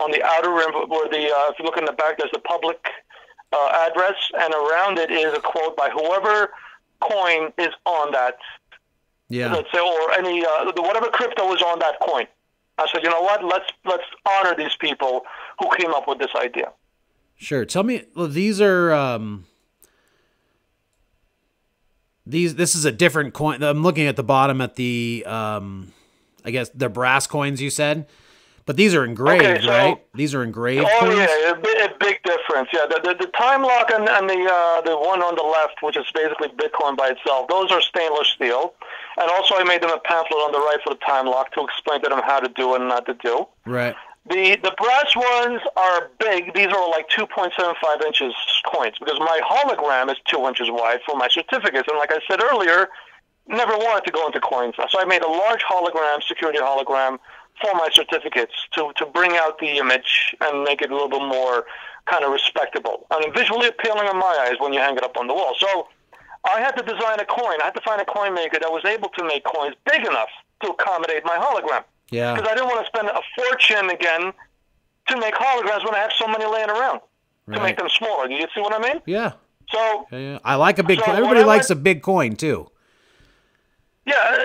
on the outer rim, where if you look in the back, there's the public address, and around it is a quote by whoever coin is on that. Yeah. Let's say, or any whatever crypto is on that coin. I said, you know what? Let's honor these people who came up with this idea. Sure. Tell me, these are This is a different coin. I'm looking at the bottom at the I guess they're brass coins. You said. But these are engraved, okay, so, right? These are engraved. Oh, coins? Yeah, a big difference. Yeah, the Timelock and the one on the left, which is basically Bitcoin by itself, those are stainless steel. And also, I made them a pamphlet on the right for the Timelock to explain to them how to do it and not to do. Right. The brass ones are big. These are like 2.75 inches coins because my hologram is 2 inches wide for my certificates. And like I said earlier, never wanted to go into coins. So I made a large hologram, security hologram, for my certificates to bring out the image and make it a little bit more kind of respectable. I mean, visually appealing in my eyes when you hang it up on the wall. So I had to design a coin. I had to find a coin maker that was able to make coins big enough to accommodate my hologram. Yeah. Because I didn't want to spend a fortune again to make holograms when I have so many laying around to make them smaller. Do you see what I mean? Yeah. So yeah. I like a big coin. Everybody likes a big coin, too. Yeah,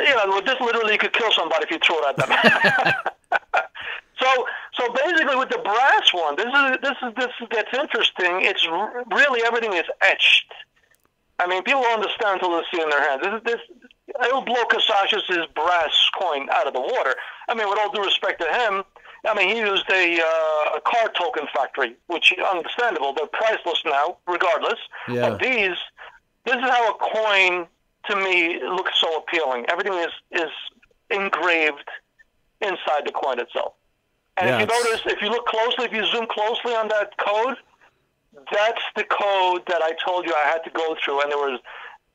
this literally could kill somebody if you throw it at them. So basically with the brass one, this gets interesting. It's really everything is etched. I mean, people don't understand until they see it in their hands. It'll blow Kasash's brass coin out of the water. I mean, with all due respect to him, I mean, he used a card token factory, which is understandable. They're priceless now, regardless. Yeah. But this is how a coin, to me, looks so appealing. Everything is engraved inside the coin itself. And if you notice, if you look closely, if you zoom closely on that code, that's the code that I told you I had to go through, and there was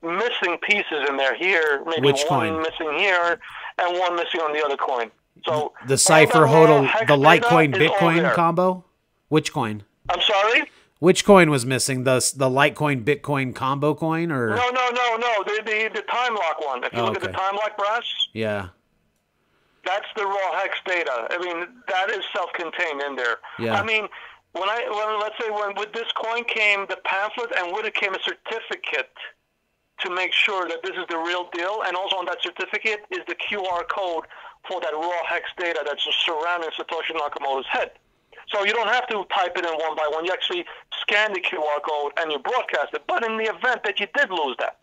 missing pieces in there. Here, maybe Which one coin? Missing here, and one missing on the other coin. So the Cypher HODL, the Litecoin Bitcoin combo. Which coin? I'm sorry. Which coin was missing? The Litecoin Bitcoin combo coin, or no. The Timelock one. If you look at the Timelock brass. Yeah. That's the raw hex data. I mean, that is self-contained in there. Yeah. I mean, let's say with this coin came the pamphlet, and with it came a certificate to make sure that this is the real deal, and also on that certificate is the QR code for that raw hex data that's surrounding Satoshi Nakamoto's head. So you don't have to type it in one by one. You actually scan the QR code and you broadcast it. But in the event that you did lose that,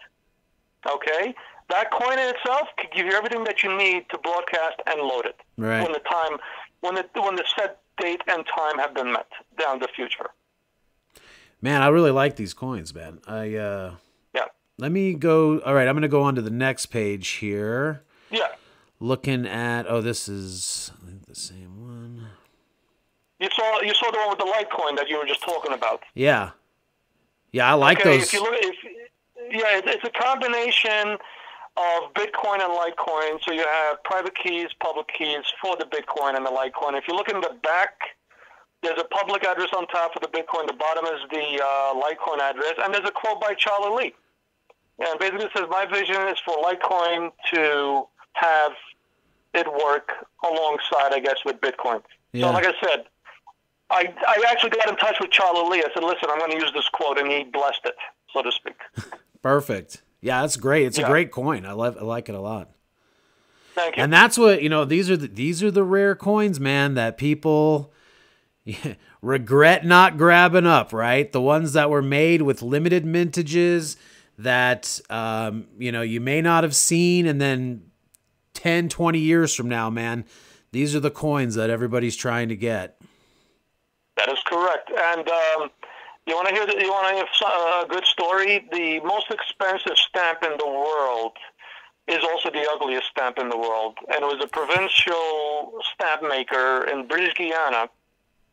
okay, that coin in itself could give you everything that you need to broadcast and load it when the set date and time have been met down the future. Man, I really like these coins, man. Let me go. All right, I'm going to go on to the next page here. Yeah. Looking at this is I think the same one. You saw the one with the Litecoin that you were just talking about. Yeah. Yeah, I like those. If you look, it's a combination of Bitcoin and Litecoin. So you have private keys, public keys for the Bitcoin and the Litecoin. If you look in the back, there's a public address on top of the Bitcoin. The bottom is the Litecoin address, and there's a quote by Charlie Lee. And basically it says, "My vision is for Litecoin to have it work alongside, I guess, with Bitcoin." Yeah. So like I said, I actually got in touch with Charlie Lee. I said, "Listen, I'm going to use this quote," and he blessed it, so to speak. Perfect. Yeah, that's great. It's a great coin. I like it a lot. Thank you. And that's what, these are the rare coins, man, that people regret not grabbing up, right? The ones that were made with limited mintages that you may not have seen, and then 10, 20 years from now, man, these are the coins that everybody's trying to get. That is correct. And you want to hear a good story? The most expensive stamp in the world is also the ugliest stamp in the world. And it was a provincial stamp maker in British Guiana,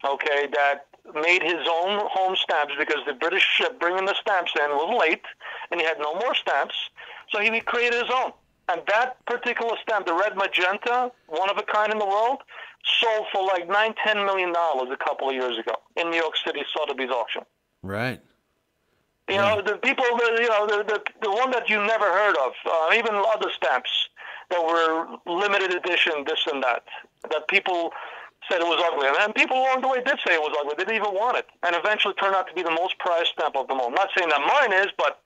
okay, that made his own home stamps because the British ship bringing the stamps in was late, and he had no more stamps, so he created his own. And that particular stamp, the red magenta, one of a kind in the world, sold for like $9-10 million a couple of years ago in New York City Sotheby's auction. Right. You know, the people, the one that you never heard of, even other stamps that were limited edition, this and that people said it was ugly. And people along the way did say it was ugly. They didn't even want it. And eventually turned out to be the most prized stamp of them all. I'm not saying that mine is, but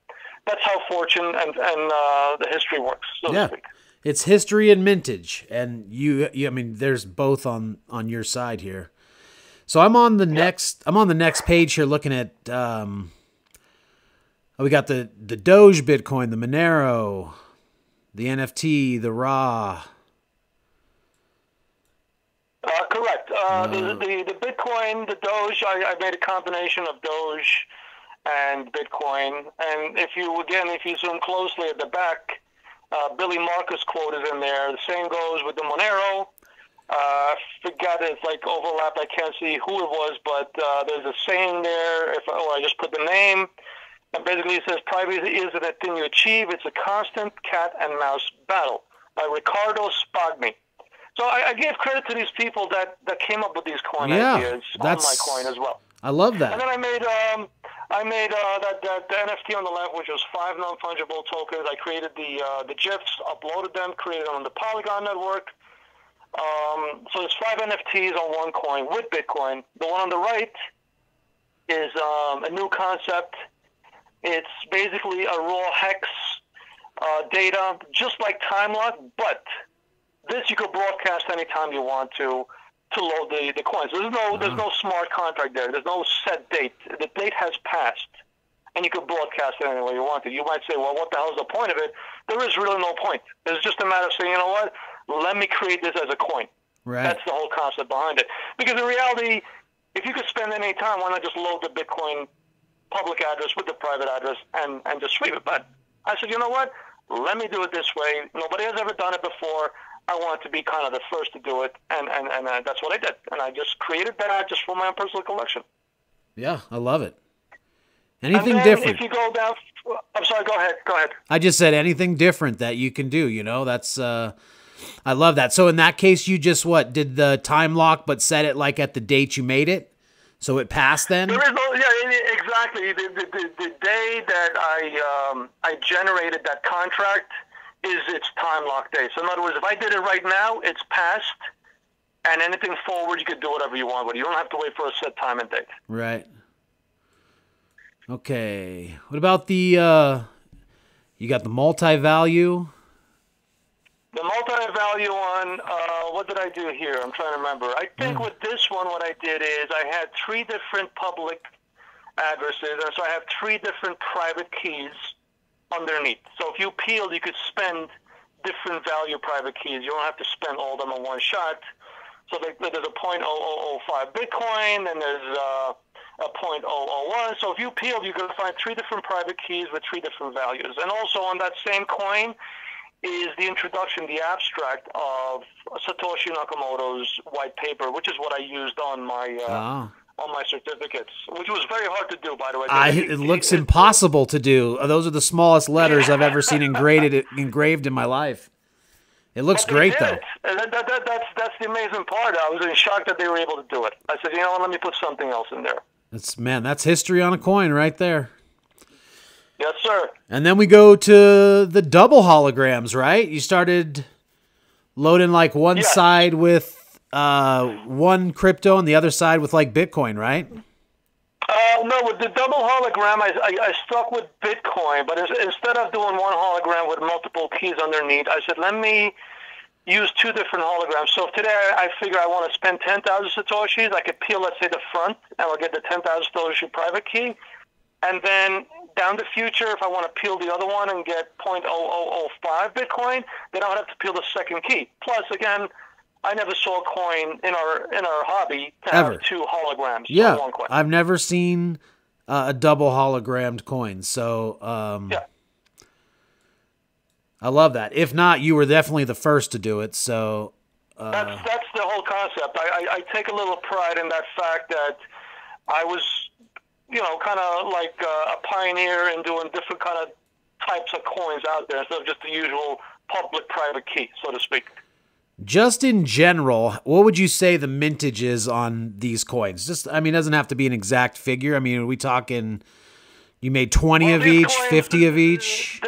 that's how fortune and the history works, so to speak. It's history and mintage. And I mean, there's both on your side here. So I'm on the next page here looking at we got the Doge Bitcoin, the Monero, the NFT, the Ra. Correct. The Bitcoin, the Doge, I made a combination of Doge and Bitcoin. And if you zoom closely at the back, Billy Marcus quote is in there. The same goes with the Monero. I forgot it's like overlapped. I can't see who it was, but there's a saying there. I just put the name, and basically it says, "Privacy isn't a thing you achieve; it's a constant cat and mouse battle." By Ricardo Spagni. So I gave credit to these people that came up with these coin ideas on my coin as well. I love that. And then I made the NFT on the left, which was 5 non-fungible tokens. I created the GIFs, uploaded them, created them on the Polygon network. So there's 5 NFTs on one coin with Bitcoin. The one on the right is a new concept. It's basically a raw hex data, just like Timelock, but this you could broadcast anytime you want to load the coins. There's no smart contract there. There's no set date. The date has passed, and you could broadcast it any way you want to. You might say, well, what the hell is the point of it? There is really no point. It's just a matter of saying, you know what? Let me create this as a coin. Right. That's the whole concept behind it. Because in reality, if you could spend any time, why not just load the Bitcoin public address with the private address and just sweep it? But I said, you know what? Let me do it this way. Nobody has ever done it before. I wanted to be kind of the first to do it, and that's what I did. And I just created that just for my own personal collection. Yeah, I love it. Anything and then different? If you go down, I'm sorry. Go ahead. I just said anything different that you can do. You know, that's I love that. So in that case, you just did the time lock, but set it like at the date you made it, so it passed then. There is exactly. The day that I generated that contract is its time lock day. So in other words, if I did it right now, it's passed, and anything forward, you could do whatever you want, but you don't have to wait for a set time and date. Right. Okay. What about the, you got the multi-value? The multi-value one, what did I do here? I'm trying to remember. I think with this one, what I did is I had 3 different public addresses, and so I have 3 different private keys underneath. So if you peeled, you could spend different value private keys. You don't have to spend all of them in one shot. So there's a .0005 Bitcoin, and there's a .001. So if you peeled, you're going to find 3 different private keys with 3 different values. And also on that same coin is the introduction, the abstract of Satoshi Nakamoto's white paper, which is what I used on my certificates, which was very hard to do, by the way. It looks impossible to do. Those are the smallest letters I've ever seen engraved in my life. It looks great, though. That's the amazing part. I was in shock that they were able to do it. I said, you know what, let me put something else in there. That's history on a coin right there. Yes, sir. And then we go to the double holograms, right? You started loading like one side with one crypto and the other side with like Bitcoin, right? No, with the double hologram, I stuck with Bitcoin, but instead of doing one hologram with multiple keys underneath, I said, let me use 2 different holograms. So if today I figure I want to spend 10,000 Satoshis, I could peel, let's say, the front, and I'll get the 10,000 Satoshi private key. And then down the future, if I want to peel the other one and get .0005 Bitcoin, then I would have to peel the second key. Plus, again, I never saw a coin in our hobby to have 2 holograms on one coin. I've never seen a double hologrammed coin, so I love that. If not, you were definitely the first to do it. So that's the whole concept. I take a little pride in that fact that I was, kind of like a pioneer in doing different kind of types of coins out there instead of just the usual public-private key, so to speak. Just in general, what would you say the mintage is on these coins? Just, it doesn't have to be an exact figure. Are we talking, you made 20 of each, coins, 50 of each?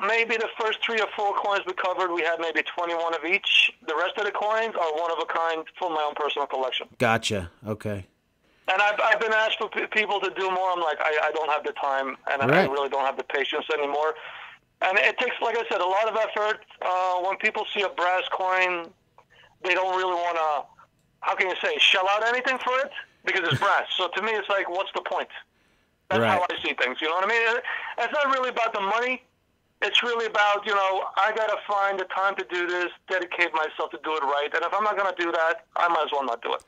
Maybe the first 3 or 4 coins we covered, we had maybe 21 of each. The rest of the coins are one of a kind for my own personal collection. Gotcha. Okay. And I've been asked for people to do more. I'm like, I don't have the time, and I really don't have the patience anymore. And it takes, like I said, a lot of effort. When people see a brass coin, they don't really want to, how can you say, shell out anything for it? Because it's brass. So to me, it's like, what's the point? That's how I see things. You know what I mean? It's not really about the money. It's really about, I got to find the time to do this, dedicate myself to do it right. And if I'm not going to do that, I might as well not do it.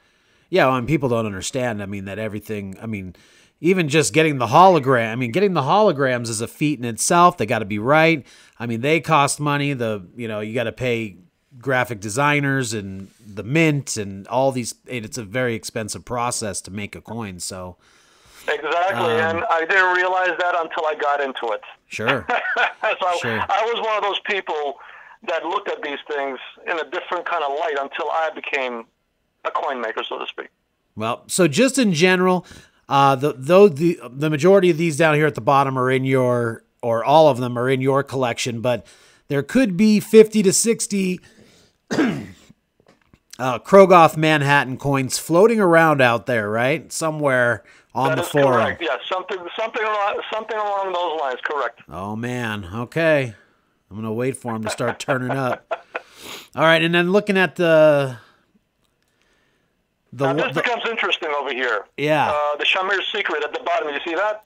Yeah, and people don't understand, that everything, even just getting the hologram, getting the holograms is a feat in itself. They got to be right. They cost money. You got to pay graphic designers and the mint and all these. And it's a very expensive process to make a coin. So exactly, and I didn't realize that until I got into it. Sure. So Sure. I was one of those people that looked at these things in a different kind of light until I became a coin maker, so to speak. Well, so just in general, the majority of these down here at the bottom are in your, or all of them are in your collection, but there could be 50 to 60 Krogoth Manhattan coins floating around out there, right? Somewhere on the forum. Correct. Yeah, something along those lines. Correct. Oh man. Okay. I'm gonna wait for them to start turning up. All right, and then looking at now this becomes interesting over here. Yeah. The Shamirs Secret at the bottom. You see that?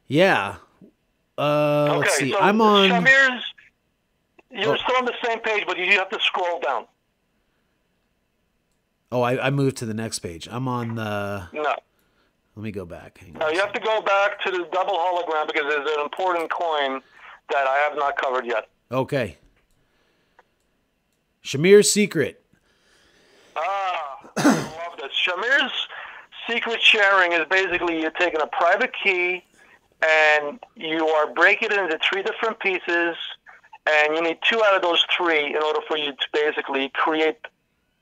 Yeah. Okay, Let's see. so I'm on Shamirs. You're still on the same page, but you have to scroll down. Oh, I moved to the next page. I'm on the. No. Let me go back. Hang on You have to go back to the double hologram because there's an important coin that I have not covered yet. Okay. Shamirs Secret. I love this. Shamirs Secret sharing is basically you're taking a private key and you are breaking it into 3 different pieces, and you need 2 out of those 3 in order for you to basically create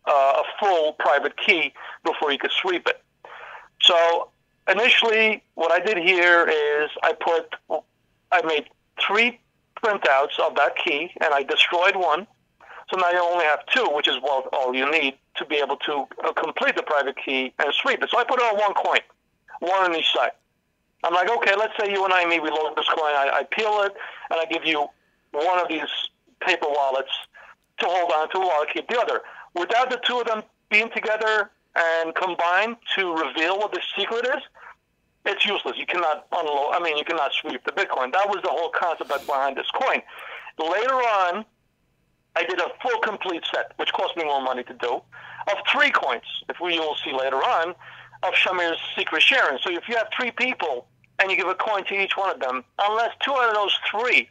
a full private key before you could sweep it. So initially, what I did here is I made 3 printouts of that key, and I destroyed 1. So now you only have 2, which is all you need to be able to complete the private key and sweep it. So I put it on 1 coin, 1 on each side. I'm like, okay, let's say you and I maybe load this coin. I peel it, and I give you 1 of these paper wallets to hold on to while I keep the other. Without the 2 of them being together and combined to reveal what the secret is, it's useless. You cannot unload. I mean, you cannot sweep the Bitcoin. That was the whole concept behind this coin. Later on, I did a full complete set, which cost me more money to do, of 3 coins, you'll see later on, of Shamirs Secret sharing. So if you have 3 people and you give a coin to each one of them, unless 2 out of those 3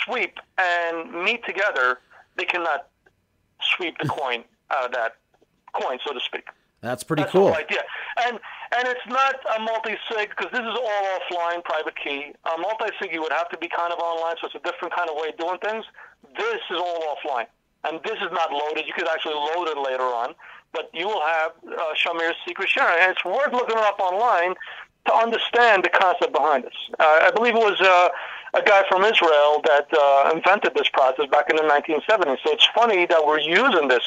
sweep and meet together, they cannot sweep the coin out of that coin, so to speak. That's pretty cool. The whole idea. And it's not a multi-sig, because this is all offline, private key. A multi-sig, you would have to be kind of online, so it's a different kind of way of doing things. This is all offline. And this is not loaded. You could actually load it later on. But you will have Shamirs Secret sharing. And it's worth looking it up online to understand the concept behind this. I believe it was a guy from Israel that invented this process back in the 1970s. So it's funny that we're using this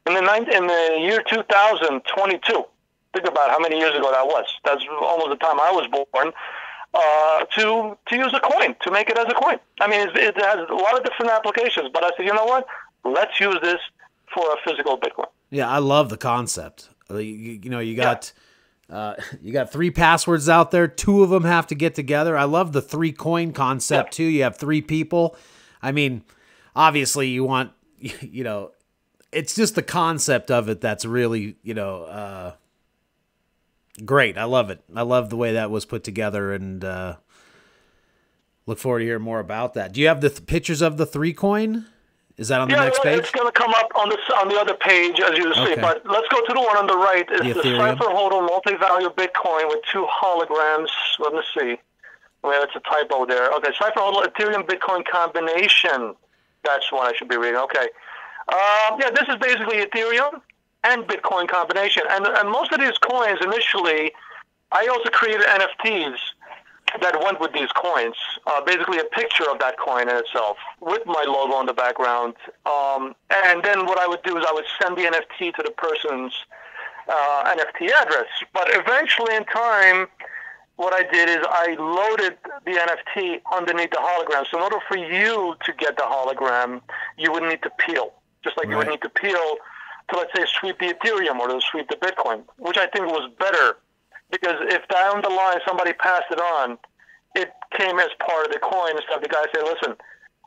in the year 2022. Think about how many years ago that was. That's almost the time I was born. To use a coin, to make it as a coin. I mean, it has a lot of different applications. But I said, you know what? Let's use this for a physical Bitcoin. Yeah, I love the concept. You got 3 passwords out there. 2 of them have to get together. I love the 3 coin concept too. You have 3 people. I mean, obviously you want, it's just the concept of it that's really, great. I love it. I love the way that was put together, and look forward to hearing more about that. Do you have the pictures of the 3 coin? Is that on the next page? It's going to come up on the other page, as you see. But let's go to the one on the right. It's the Cypher Hodl multi-value Bitcoin with 2 holograms. Let me see. Well, it's a typo there. Okay, Cypher Hodl Ethereum Bitcoin combination. That's what I should be reading. Okay. This is basically Ethereum and Bitcoin combination. And most of these coins initially, I also created NFTs that went with these coins. Basically a picture of that coin in itself with my logo on the background. And then what I would do is I would send the NFT to the person's NFT address. But eventually in time, what I did is I loaded the NFT underneath the hologram. So in order for you to get the hologram, you would need to peel. Just like you would need to peel to, let's say, sweep the Ethereum or to sweep the Bitcoin, which I think was better. Because if down the line somebody passed it on, it came as part of the coin instead of the guy saying, listen,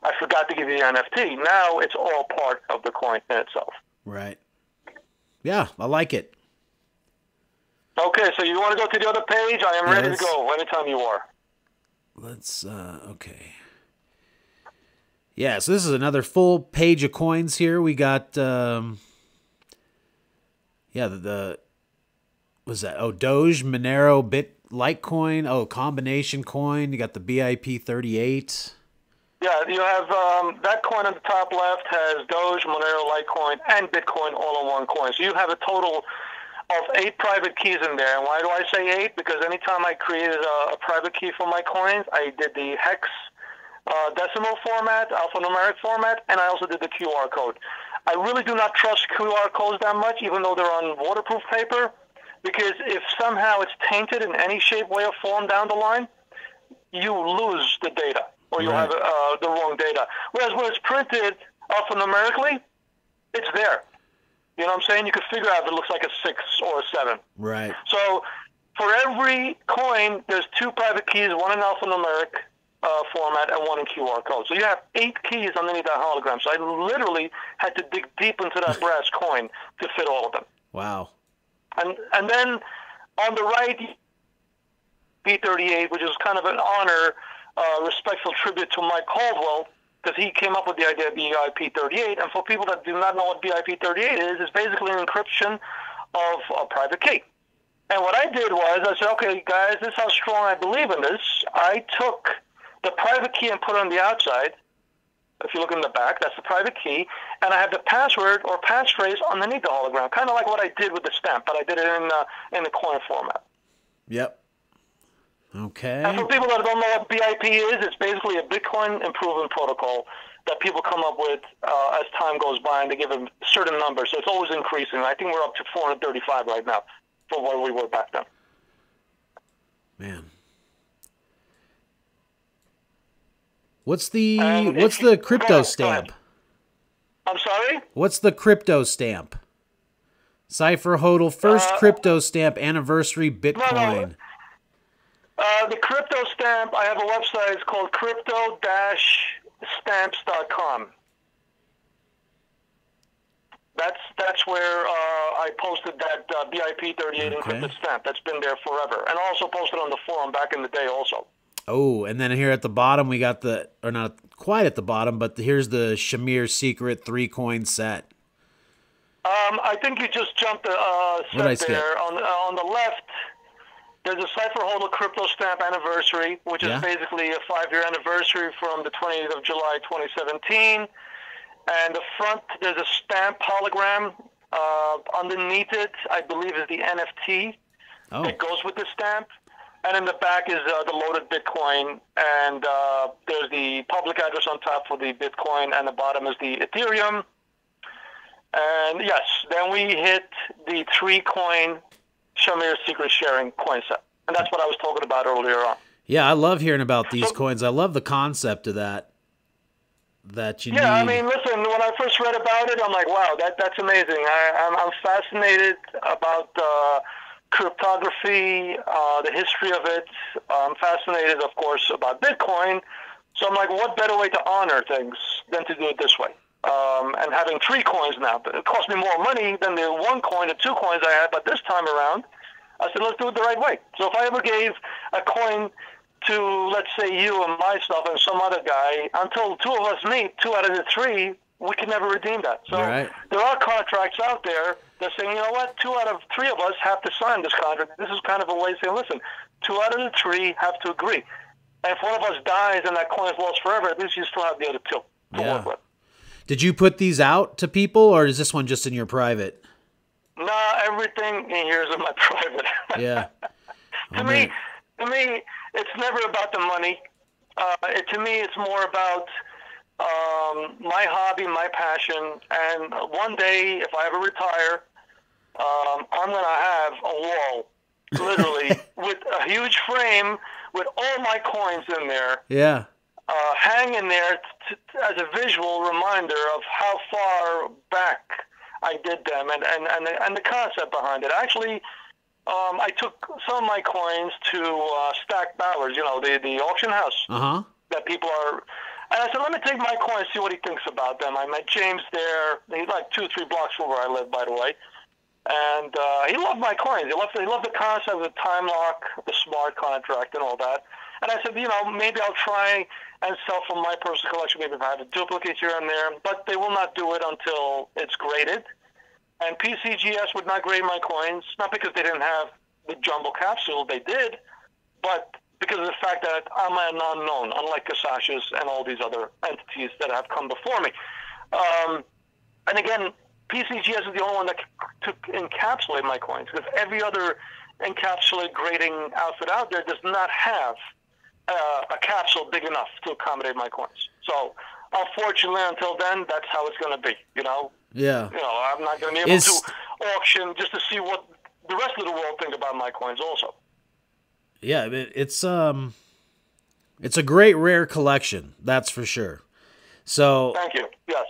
I forgot to give you the NFT. Now it's all part of the coin in itself. Right. Yeah, I like it. Okay, so you want to go to the other page? I am ready to go anytime you are. Let's, okay. Yeah, so this is another full page of coins here. We got, yeah, what's that? Oh, Doge, Monero, Litecoin. Oh, combination coin. You got the BIP 38. Yeah, you have that coin on the top left has Doge, Monero, Litecoin, and Bitcoin all in one coin. So you have a total of 8 private keys in there. And why do I say 8? Because anytime I created a private key for my coins, I did the hex decimal format, alphanumeric format, and I also did the QR code. I really do not trust QR codes that much, even though they're on waterproof paper, because if somehow it's tainted in any shape, way, or form down the line, you lose the data, or you'll have the wrong data. Whereas when it's printed alphanumerically, it's there. You know what I'm saying? You can figure out if it looks like a 6 or a 7. Right. So for every coin, there's 2 private keys, one in alphanumeric format and one in QR code. So you have 8 keys underneath that hologram. So I literally had to dig deep into that brass coin to fit all of them. Wow. And then on the right, P38, which is kind of an honor, respectful tribute to Mike Caldwell, because he came up with the idea of BIP38. And for people that do not know what BIP38 is, it's basically an encryption of a private key. And what I did was, I said, okay, guys, this is how strong I believe in this. I took the private key and put it on the outside. If you look in the back, that's the private key. And I have the password or passphrase underneath the hologram, kind of like what I did with the stamp, but I did it in the coin format. Yep. Okay. And for people that don't know what BIP is, it's basically a Bitcoin improvement protocol that people come up with as time goes by, and they give them certain numbers. So it's always increasing. I think we're up to 435 right now from where we were back then. Man. What's the crypto stamp? I'm sorry? What's the crypto stamp? Cypher HODL first crypto stamp anniversary Bitcoin. No. The crypto stamp, I have a website. It's called crypto-stamps.com. That's where I posted that BIP38 encrypted stamp. That's been there forever. And I also posted on the forum back in the day also. Oh, and then here at the bottom we got or not quite at the bottom, but here's the Shamirs Secret 3-coin set. I think you just jumped a set there. On the left, there's a Cypher HODL crypto stamp anniversary, which is basically a 5-year anniversary from the 20th of July 2017. And the front, there's a stamp hologram. Underneath it, I believe, is the NFT that goes with the stamp. And in the back is the loaded Bitcoin, and there's the public address on top for the Bitcoin, and the bottom is the Ethereum. And yes, then we hit the 3-coin Shamirs Secret sharing coin set. And that's what I was talking about earlier on. Yeah, I love hearing about these coins. I love the concept of that. Yeah, I mean, listen, when I first read about it, I'm like, wow, that's amazing. I'm fascinated about cryptography, the history of it. I'm fascinated, of course, about Bitcoin. So I'm like, what better way to honor things than to do it this way? And having 3 coins now, it cost me more money than the 1 coin, the 2 coins I had, but this time around, I said, let's do it the right way. So if I ever gave a coin to, let's say, you and my stuff and some other guy, until 2 of us meet, 2 out of the 3, we can never redeem that. So there are contracts out there that saying, you know what, 2 out of 3 of us have to sign this contract. This is kind of a way of saying, listen, 2 out of the 3 have to agree. And if one of us dies and that coin is lost forever, at least you still have the other 2 to work with. Did you put these out to people, or is this one just in your private? No, everything in here is in my private. Yeah. To me, it's never about the money. To me, it's more about my hobby, my passion. And one day, if I ever retire, I'm going to have a wall, literally, with a huge frame with all my coins in there. Yeah. Hang in there as a visual reminder of how far back I did them and the concept behind it. Actually, I took some of my coins to Stack Bowers, you know, the auction house that people are. And I said, let me take my coins, see what he thinks about them. I met James there. He's like 2 or 3 blocks from where I live, by the way. And he loved my coins. He loved the concept of the time lock, the smart contract, and all that. And I said, maybe I'll try and sell from my personal collection. Maybe if I have a duplicate here and there. But they will not do it until it's graded. And PCGS would not grade my coins, not because they didn't have the jumbo capsule. They did, but because of the fact that I'm an unknown, unlike Kasash's and all these other entities that have come before me. And again, PCGS is the only one that took encapsulate my coins, because every other encapsulate grading outfit out there does not have a capsule big enough to accommodate my coins. So, unfortunately, until then, that's how it's going to be. Yeah. I'm not going to be able to auction just to see what the rest of the world think about my coins. Also. Yeah, it's a great rare collection, that's for sure. So. Thank you. Yes.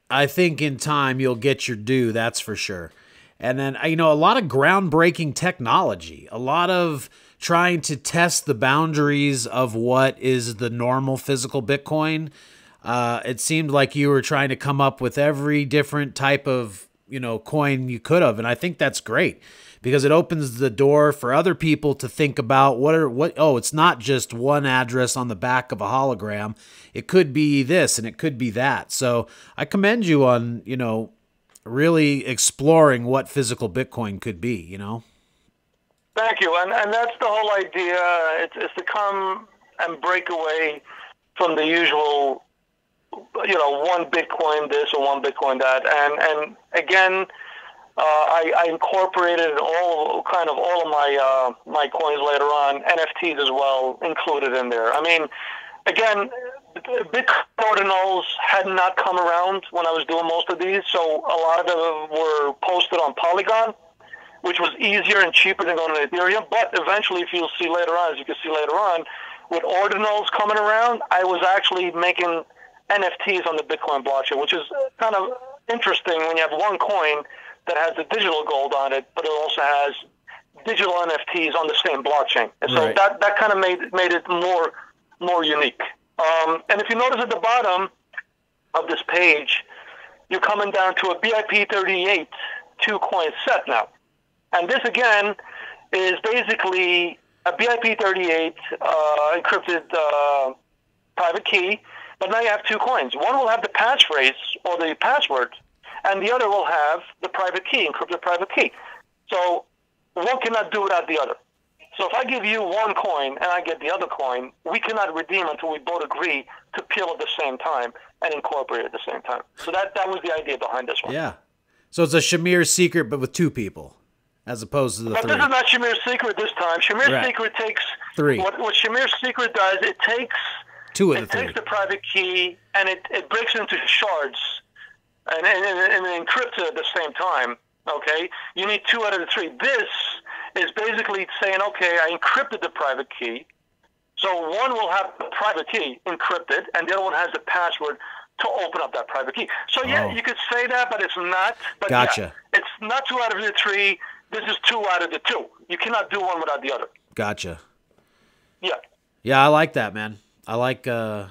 I think in time you'll get your due, that's for sure. And then, a lot of groundbreaking technology, a lot of trying to test the boundaries of what is the normal physical Bitcoin. It seemed like you were trying to come up with every different type of, coin you could have. And I think that's great because it opens the door for other people to think about it's not just one address on the back of a hologram. It could be this and it could be that. So I commend you on, really exploring what physical Bitcoin could be, Thank you. And that's the whole idea. It's to come and break away from the usual, one Bitcoin this or one Bitcoin that. And again, I incorporated all of my coins later on, NFTs as well, included in there. I mean, again, Bitcoin ordinals had not come around when I was doing most of these, so a lot of them were posted on Polygon, which was easier and cheaper than going to Ethereum. But eventually, as you can see later on, with ordinals coming around, I was actually making NFTs on the Bitcoin blockchain, which is kind of interesting when you have one coin that has the digital gold on it, but it also has digital NFTs on the same blockchain. And so right. that kind of made it more unique. And if you notice at the bottom of this page, you're coming down to a BIP 38 2-coin set now. And this, again, is basically a BIP 38 encrypted private key, but now you have 2 coins. One will have the passphrase or the password, and the other will have the private key, encrypted private key. So one cannot do without the other. So if I give you one coin and I get the other coin, we cannot redeem until we both agree to peel at the same time and incorporate at the same time. So that was the idea behind this one. Yeah. So it's a Shamirs Secret, but with 2 people, as opposed to the 3. But this is not Shamirs Secret this time. Shamirs Secret takes 3. What Shamirs Secret does, it takes 2 of the 3. It takes the private key and it breaks into shards and encrypts it at the same time. Okay, you need 2 out of the 3. This is basically saying, okay, I encrypted the private key, so one will have the private key encrypted, and the other one has the password to open up that private key. So yeah, you could say that, but it's not. But gotcha. Yeah, it's not 2 out of the 3. This is 2 out of the 2. You cannot do one without the other. Gotcha. Yeah. Yeah, I like that, man. I like I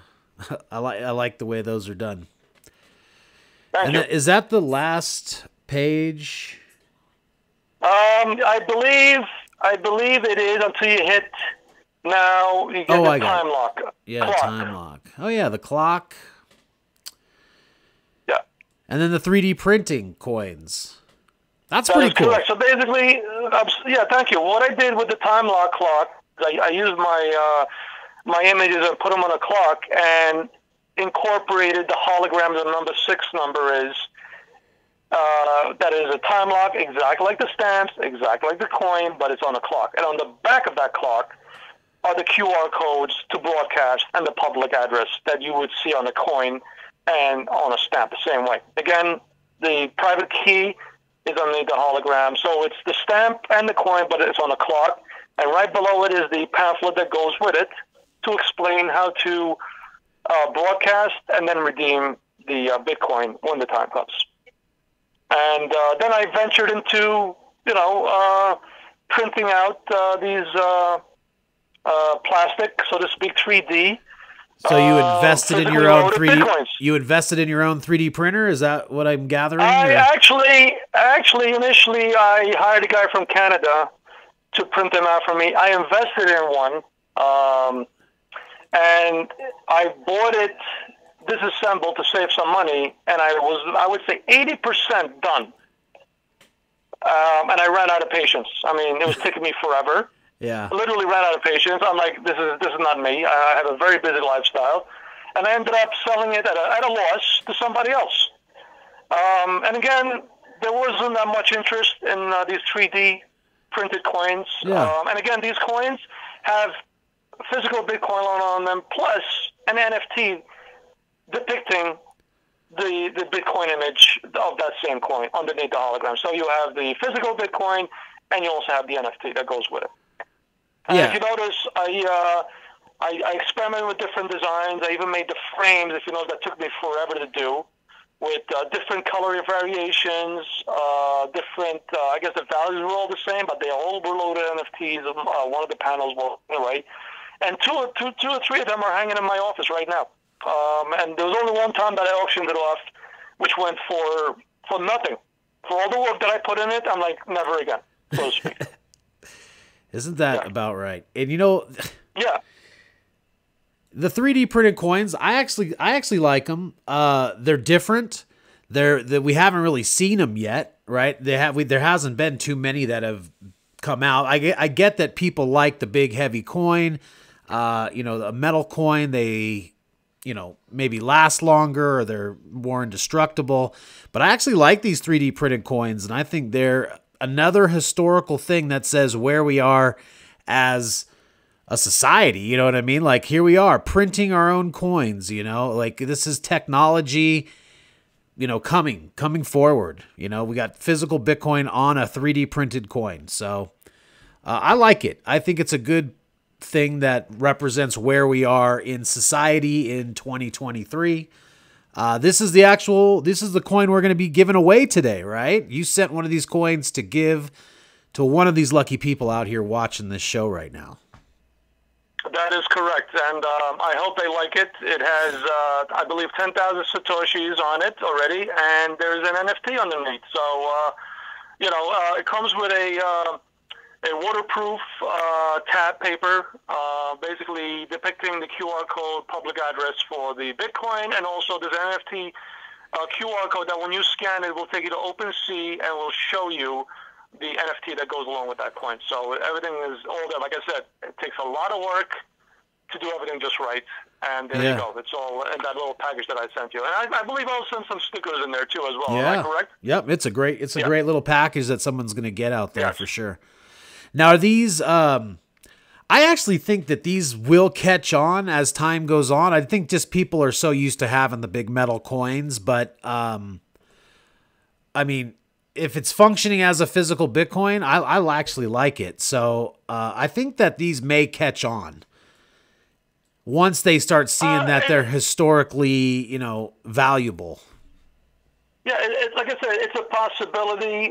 like the way those are done. Thank you. Is that the last page? I believe it is until you hit. Now you get the time lock. Yeah, clock. time lock. Oh yeah, the clock. Yeah. And then the 3D printing coins. That's pretty cool. Correct. So basically, yeah, thank you. What I did with the time lock clock, I used my images and put them on a clock and incorporated the hologram the number 6 number is. That is a time lock, exactly like the stamps, exactly like the coin, but it's on a clock. And on the back of that clock are the QR codes to broadcast and the public address that you would see on a coin and on a stamp the same way. Again, the private key is underneath the hologram, so it's the stamp and the coin, but it's on a clock. And right below it is the pamphlet that goes with it to explain how to broadcast and then redeem the Bitcoin when the time comes. And then I ventured into, printing out these plastic, so to speak, 3D So you invested in your own 3D. Bitcoins. You invested in your own 3D printer. Is that what I'm gathering? Actually, initially, I hired a guy from Canada to print them out for me. I invested in one, and I bought it disassembled to save some money, and I would say 80% done. And I ran out of patience. I mean, it was taking me forever. Yeah. I literally ran out of patience. I'm like, this is not me. I have a very busy lifestyle, and I ended up selling it at a loss to somebody else. And again, there wasn't that much interest in these 3D printed coins. Yeah. And again, these coins have physical Bitcoin on them, plus an NFT depicting the Bitcoin image of that same coin underneath the hologram. So you have the physical Bitcoin, and you also have the NFT that goes with it. And if you notice, I experimented with different designs. I even made the frames, if you know, that took me forever to do, with different color variations, different, I guess the values were all the same, but they all were loaded NFTs. One of the panels was anyway. And two or three of them are hanging in my office right now. And there was only one time that I auctioned it off, which went for nothing. For all the work that I put in it, I'm like, never again, so to speak. Isn't that about right? And you know, the 3D printed coins, I actually like them. They're different. We haven't really seen them yet, right? There hasn't been too many that have come out. I get that people like the big heavy coin. You know, a metal coin, they, you know, maybe last longer or they're more indestructible. But I actually like these 3D printed coins, and I think they're another historical thing that says where we are as a society. You know what I mean? Like, here we are printing our own coins, you know, like this is technology, you know, coming forward. You know, we got physical Bitcoin on a 3D printed coin. So I like it. I think it's a good thing that represents where we are in society in 2023. This is the coin we're going to be giving away today, right? You sent one of these coins to give to one of these lucky people out here watching this show right now. That is correct, and I hope they like it. It has, I believe, 10,000 Satoshis on it already, and there's an NFT underneath. So, you know, it comes with a waterproof tab paper, basically depicting the QR code public address for the Bitcoin, and also there's an NFT QR code that when you scan it will take you to OpenSea and will show you the NFT that goes along with that coin. So everything is all there. Like I said, it takes a lot of work to do everything just right, and there you go. It's all in that little package that I sent you. And I believe I'll send some stickers in there too as well. Yeah. Am I correct? Yep, it's a great little package that someone's going to get out there for sure. Now, are these, I actually think that these will catch on as time goes on. I think just people are so used to having the big metal coins, but, I mean, if it's functioning as a physical Bitcoin, I'll actually like it. So, I think that these may catch on once they start seeing that they're historically, you know, valuable. Yeah, like I said, it's a possibility,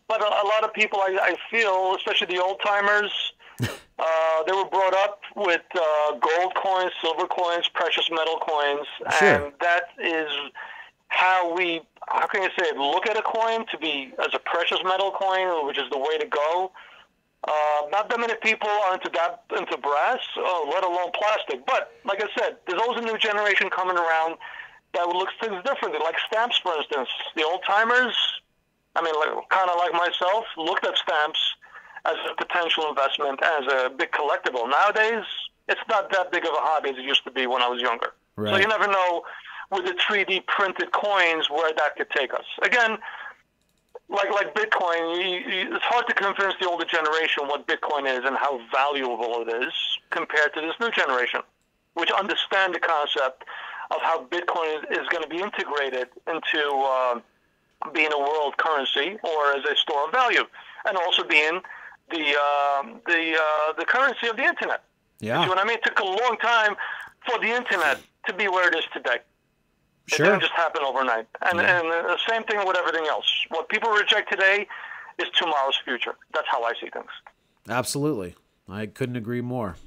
but a lot of people, I feel, especially the old-timers, they were brought up with gold coins, silver coins, precious metal coins, and that is how can you say it, look at a coin to be as a precious metal coin, which is the way to go. Not that many people are into brass, let alone plastic, but like I said, there's always a new generation coming around that would look at things differently, like stamps, for instance. The old-timers, I mean, kind of like myself, looked at stamps as a potential investment, as a big collectible. Nowadays, it's not that big of a hobby as it used to be when I was younger. Right. So you never know with the 3D printed coins where that could take us. Again, like Bitcoin, it's hard to convince the older generation what Bitcoin is and how valuable it is compared to this new generation, which understand the concept of how Bitcoin is going to be integrated into being a world currency or as a store of value, and also being the currency of the internet. Yeah. See what I mean? It took a long time for the internet to be where it is today. Sure. It didn't just happen overnight. And the same thing with everything else. What people reject today is tomorrow's future. That's how I see things. Absolutely. I couldn't agree more.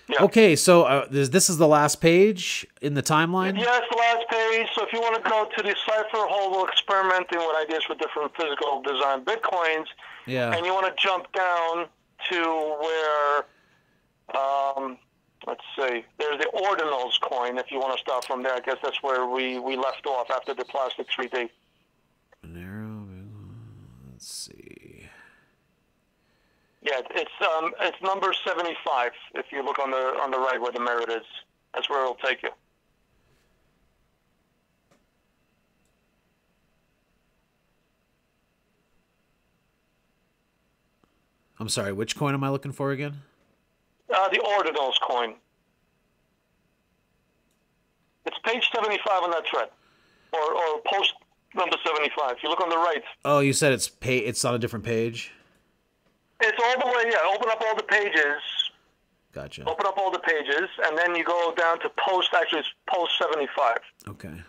Yeah. Okay, so this is the last page in the timeline? Yes, the last page. So if you want to go to the Cypher whole experimenting with ideas for different physical design Bitcoins, Yeah. and you want to jump down to where, let's see, there's the ordinals coin. If you want to start from there, I guess that's where we left off after the plastic 3D. Narrow. Let's see. Yeah, it's number 75. If you look on the right where the merit is, that's where it'll take you. I'm sorry, which coin am I looking for again? The ordinals coin. It's page 75 on that thread, or post number 75. If you look on the right. Oh, you said it's on a different page? It's all the way, yeah. Open up all the pages. Gotcha. Open up all the pages, and then you go down to post, actually it's post 75. Okay.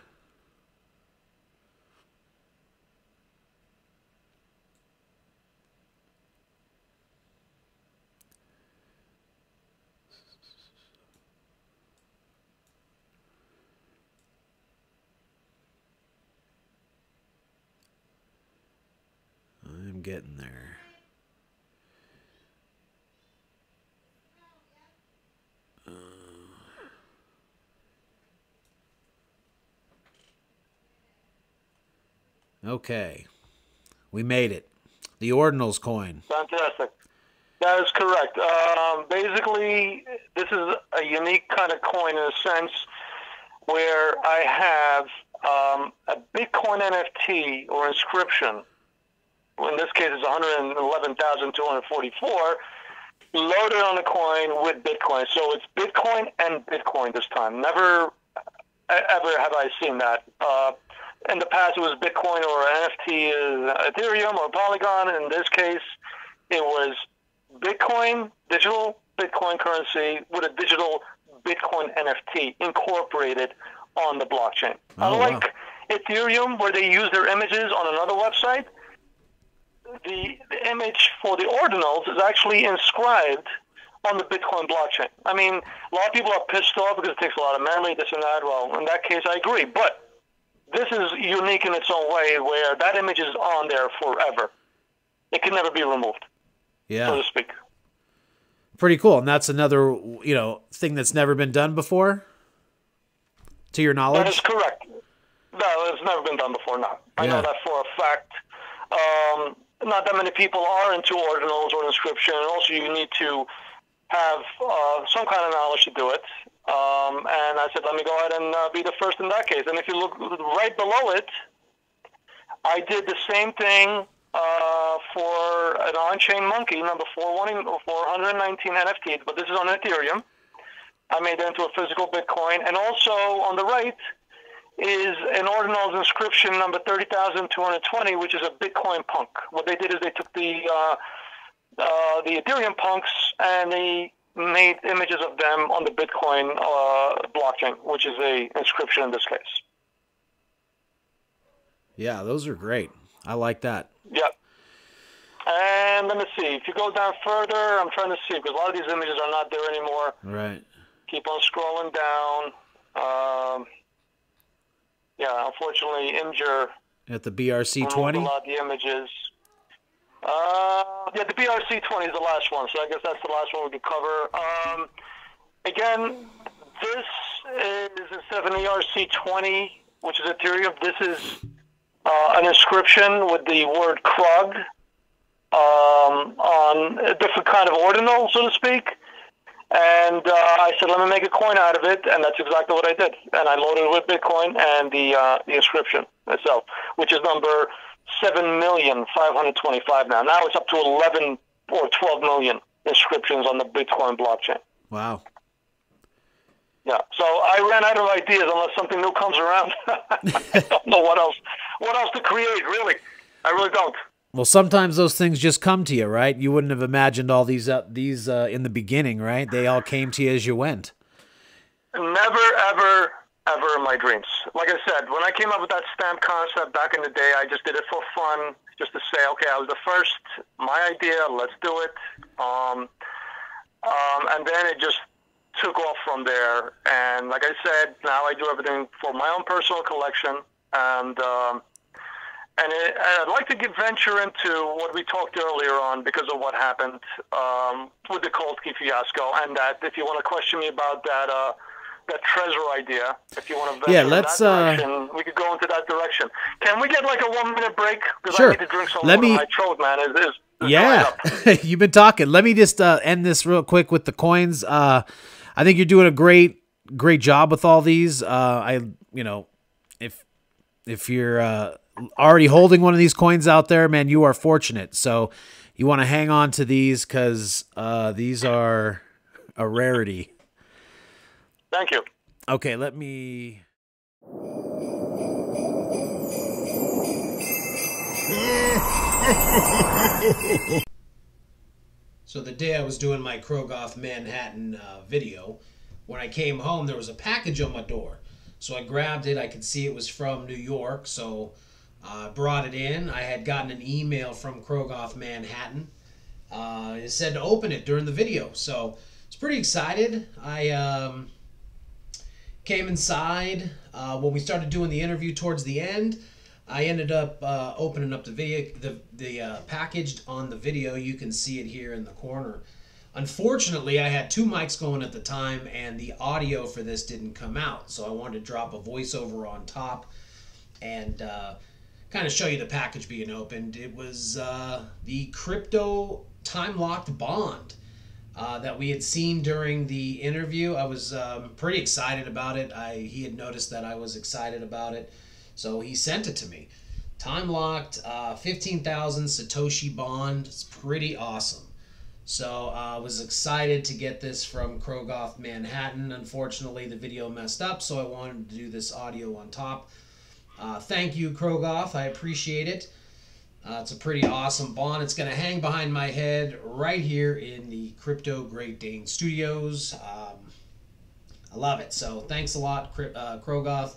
I'm getting there. Okay. We made it. The ordinals coin. Fantastic. That is correct. Basically, this is a unique kind of coin in a sense where I have a Bitcoin NFT or inscription. In this case, it's 111,244 loaded on a coin with Bitcoin. So it's Bitcoin and Bitcoin this time. Never, ever have I seen that. In the past, it was Bitcoin or NFT, Ethereum or Polygon. In this case, it was Bitcoin, digital Bitcoin currency with a digital Bitcoin NFT incorporated on the blockchain. Oh, Unlike wow. Ethereum, where they use their images on another website, the image for the ordinals is actually inscribed on the Bitcoin blockchain. I mean, a lot of people are pissed off because it takes a lot of memory, this and that. Well, in that case, I agree. But this is unique in its own way where that image is on there forever. It can never be removed, so to speak. Pretty cool. And that's another, thing that's never been done before, to your knowledge? That is correct. No, it's never been done before, no. I know that for a fact. Not that many people are into ordinals or inscription, and also you need to have some kind of knowledge to do it. And I said, let me go ahead and be the first in that case. And if you look right below it, I did the same thing for an on-chain monkey, number 419 NFTs, but this is on Ethereum. I made that into a physical Bitcoin. And also on the right is an ordinals inscription number 30,220, which is a Bitcoin punk. What they did is they took the Ethereum punks and they made images of them on the Bitcoin blockchain, which is a inscription in this case. Yeah, those are great. I like that. Yep. And let me see. If you go down further, I'm trying to see, because a lot of these images are not there anymore. Right. Keep on scrolling down. Yeah, unfortunately, Imgur At the BRC20? a lot of the images. Yeah, the BRC20 is the last one, so I guess that's the last one we could cover. Again, this is instead of an ERC20, which is Ethereum, this is an inscription with the word Krog on a different kind of ordinal, so to speak. And I said, let me make a coin out of it, and that's exactly what I did. And I loaded it with Bitcoin and the inscription itself, which is number 7,525 now. Now it's up to 11 or 12 million inscriptions on the Bitcoin blockchain. Wow. Yeah, so I ran out of ideas unless something new comes around. I don't know what else to create, really. I really don't. Well, sometimes those things just come to you, right? You wouldn't have imagined all these in the beginning, right? They all came to you as you went. Never, ever, ever in my dreams. Like I said, when I came up with that stamp concept back in the day, I just did it for fun, just to say, okay, I was the first, my idea, let's do it. And then it just took off from there. And like I said, now I do everything for my own personal collection. And I'd like to venture into what we talked earlier on because of what happened with the Kolsky fiasco. And that if you want to question me about that treasure idea, if you want to venture in that direction, we could go into that direction. Can we get like a 1 minute break? Because sure. I need to drink some water. My throat, man, is yeah. You've been talking. Let me just end this real quick with the coins. I think you're doing a great job with all these. If you're already holding one of these coins out there, man, you are fortunate. So you want to hang on to these because these are a rarity. Thank you. Okay, let me... So the day I was doing my Krogoth Manhattan video, when I came home, there was a package on my door. So I grabbed it. I could see it was from New York, so I brought it in. I had gotten an email from Krogoth Manhattan. It said to open it during the video, so I was pretty excited. I came inside. When we started doing the interview towards the end, I ended up opening up the video, the package on the video. You can see it here in the corner. Unfortunately, I had two mics going at the time, and the audio for this didn't come out. So I wanted to drop a voiceover on top and kind of show you the package being opened. It was the crypto time-locked bond that we had seen during the interview. I was pretty excited about it. He had noticed that I was excited about it, so he sent it to me. Time-locked, 15,000 Satoshi bond. It's pretty awesome. So I was excited to get this from Krogoth Manhattan. Unfortunately, the video messed up, so I wanted to do this audio on top. Thank you, Krogoth. I appreciate it. It's a pretty awesome bond. It's going to hang behind my head right here in the Crypto Great Dane Studios. I love it. So thanks a lot, Krogoth,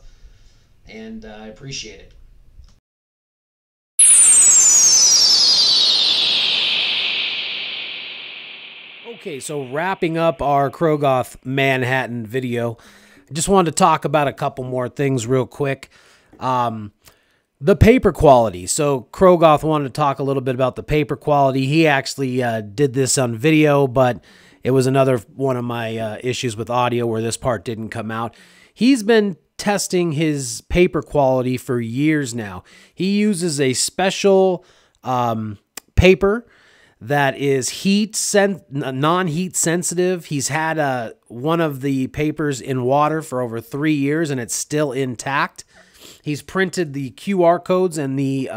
and I appreciate it. Okay, so wrapping up our Krogoth Manhattan video, I just wanted to talk about a couple more things real quick. The paper quality. So Krogoth wanted to talk a little bit about the paper quality. He actually did this on video, but it was another one of my issues with audio where this part didn't come out. He's been testing his paper quality for years now. He uses a special paper that is non-heat sensitive. He's had one of the papers in water for over 3 years, and it's still intact. He's printed the QR codes and the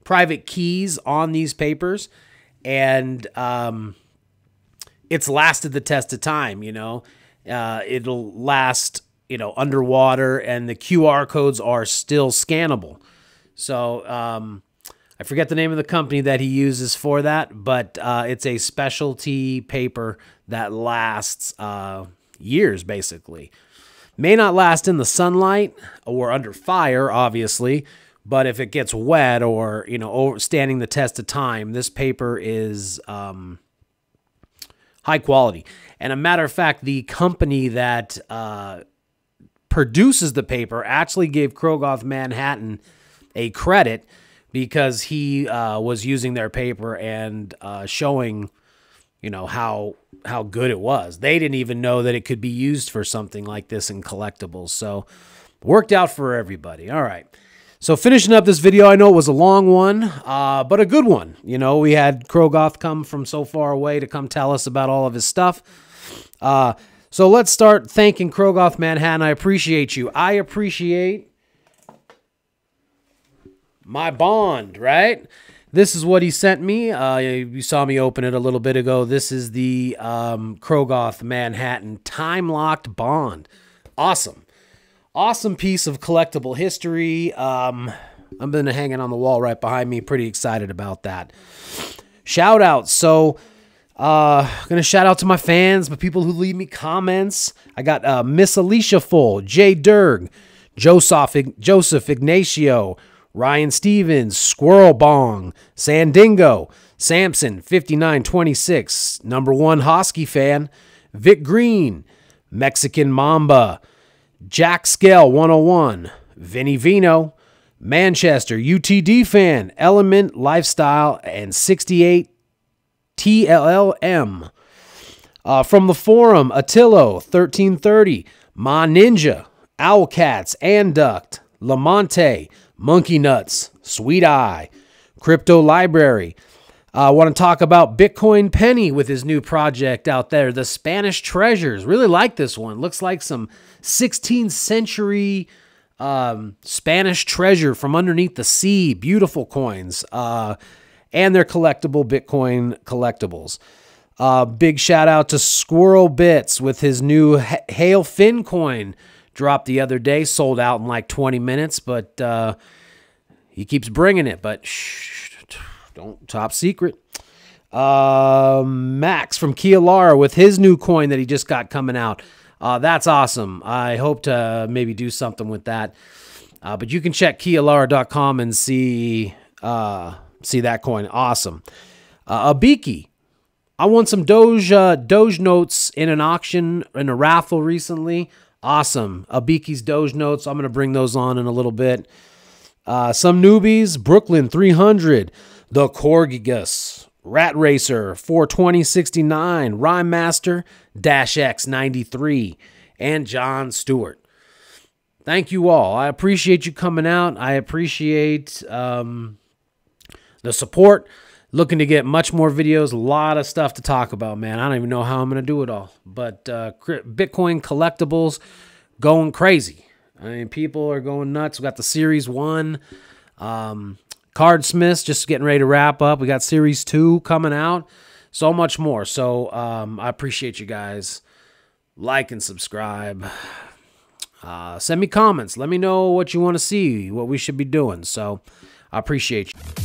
private keys on these papers, and it's lasted the test of time. It'll last, underwater, and the QR codes are still scannable. So I forget the name of the company that he uses for that, but it's a specialty paper that lasts years, basically. May not last in the sunlight or under fire, obviously, but if it gets wet or, standing the test of time, this paper is high quality. And a matter of fact, the company that produces the paper actually gave Krogoth Manhattan a credit because he was using their paper and showing, how good it was. They didn't even know that it could be used for something like this in collectibles. So worked out for everybody. All right. So finishing up this video, I know it was a long one, but a good one. We had Krogoth come from so far away to come tell us about all of his stuff. So let's start thanking Krogoth Manhattan. I appreciate you. I appreciate my bond, right? This is what he sent me. You saw me open it a little bit ago. This is the Krogoth Manhattan time-locked bond. Awesome. Awesome piece of collectible history. I'm going to hang it on the wall right behind me. Pretty excited about that. Shout-outs. So, I'm going to shout out to my fans, my people who leave me comments. I got Miss Alicia Full, Jay Derg, Joseph Ignacio, Ryan Stevens, Squirrel Bong, Sandingo, Samson, 5926, #1 Hosky fan, Vic Green, Mexican Mamba, Jack Scale 101, Vinny Vino, Manchester, UTD fan, Element Lifestyle, and 68 TLLM. From the forum, Attillo 1330, Ma Ninja, Owlcats, Anduct, Lamonte, Monkey Nuts, Sweet Eye, Crypto Library. I want to talk about Bitcoin Penny with his new project out there, the Spanish Treasures. Really like this one. Looks like some 16th century Spanish treasure from underneath the sea. Beautiful coins. And they're collectible Bitcoin collectibles. Big shout out to Squirrel Bits with his new Hail Fin coin. Dropped the other day. Sold out in like 20 minutes, but he keeps bringing it. But shh, don't, top secret. Max from Kialara with his new coin that he just got coming out. That's awesome. I hope to maybe do something with that. But you can check Kialara.com and see that coin. Awesome. Abiki. I won some Doge notes in an auction, in a raffle recently. Awesome. Abiki's Doge notes. I'm going to bring those on in a little bit. Some newbies. Brooklyn 300. The Corgigus. Rat Racer 42069. Rhyme Master X 93. And John Stewart. Thank you all. I appreciate you coming out. I appreciate the support. Looking to get much more videos. A lot of stuff to talk about, man. I don't even know how I'm going to do it all. But Bitcoin collectibles going crazy. I mean, people are going nuts. We got the Series 1. Cardsmiths just getting ready to wrap up. We got Series 2 coming out. So much more. So I appreciate you guys. Like and subscribe. Send me comments. Let me know what you want to see, what we should be doing. So I appreciate you.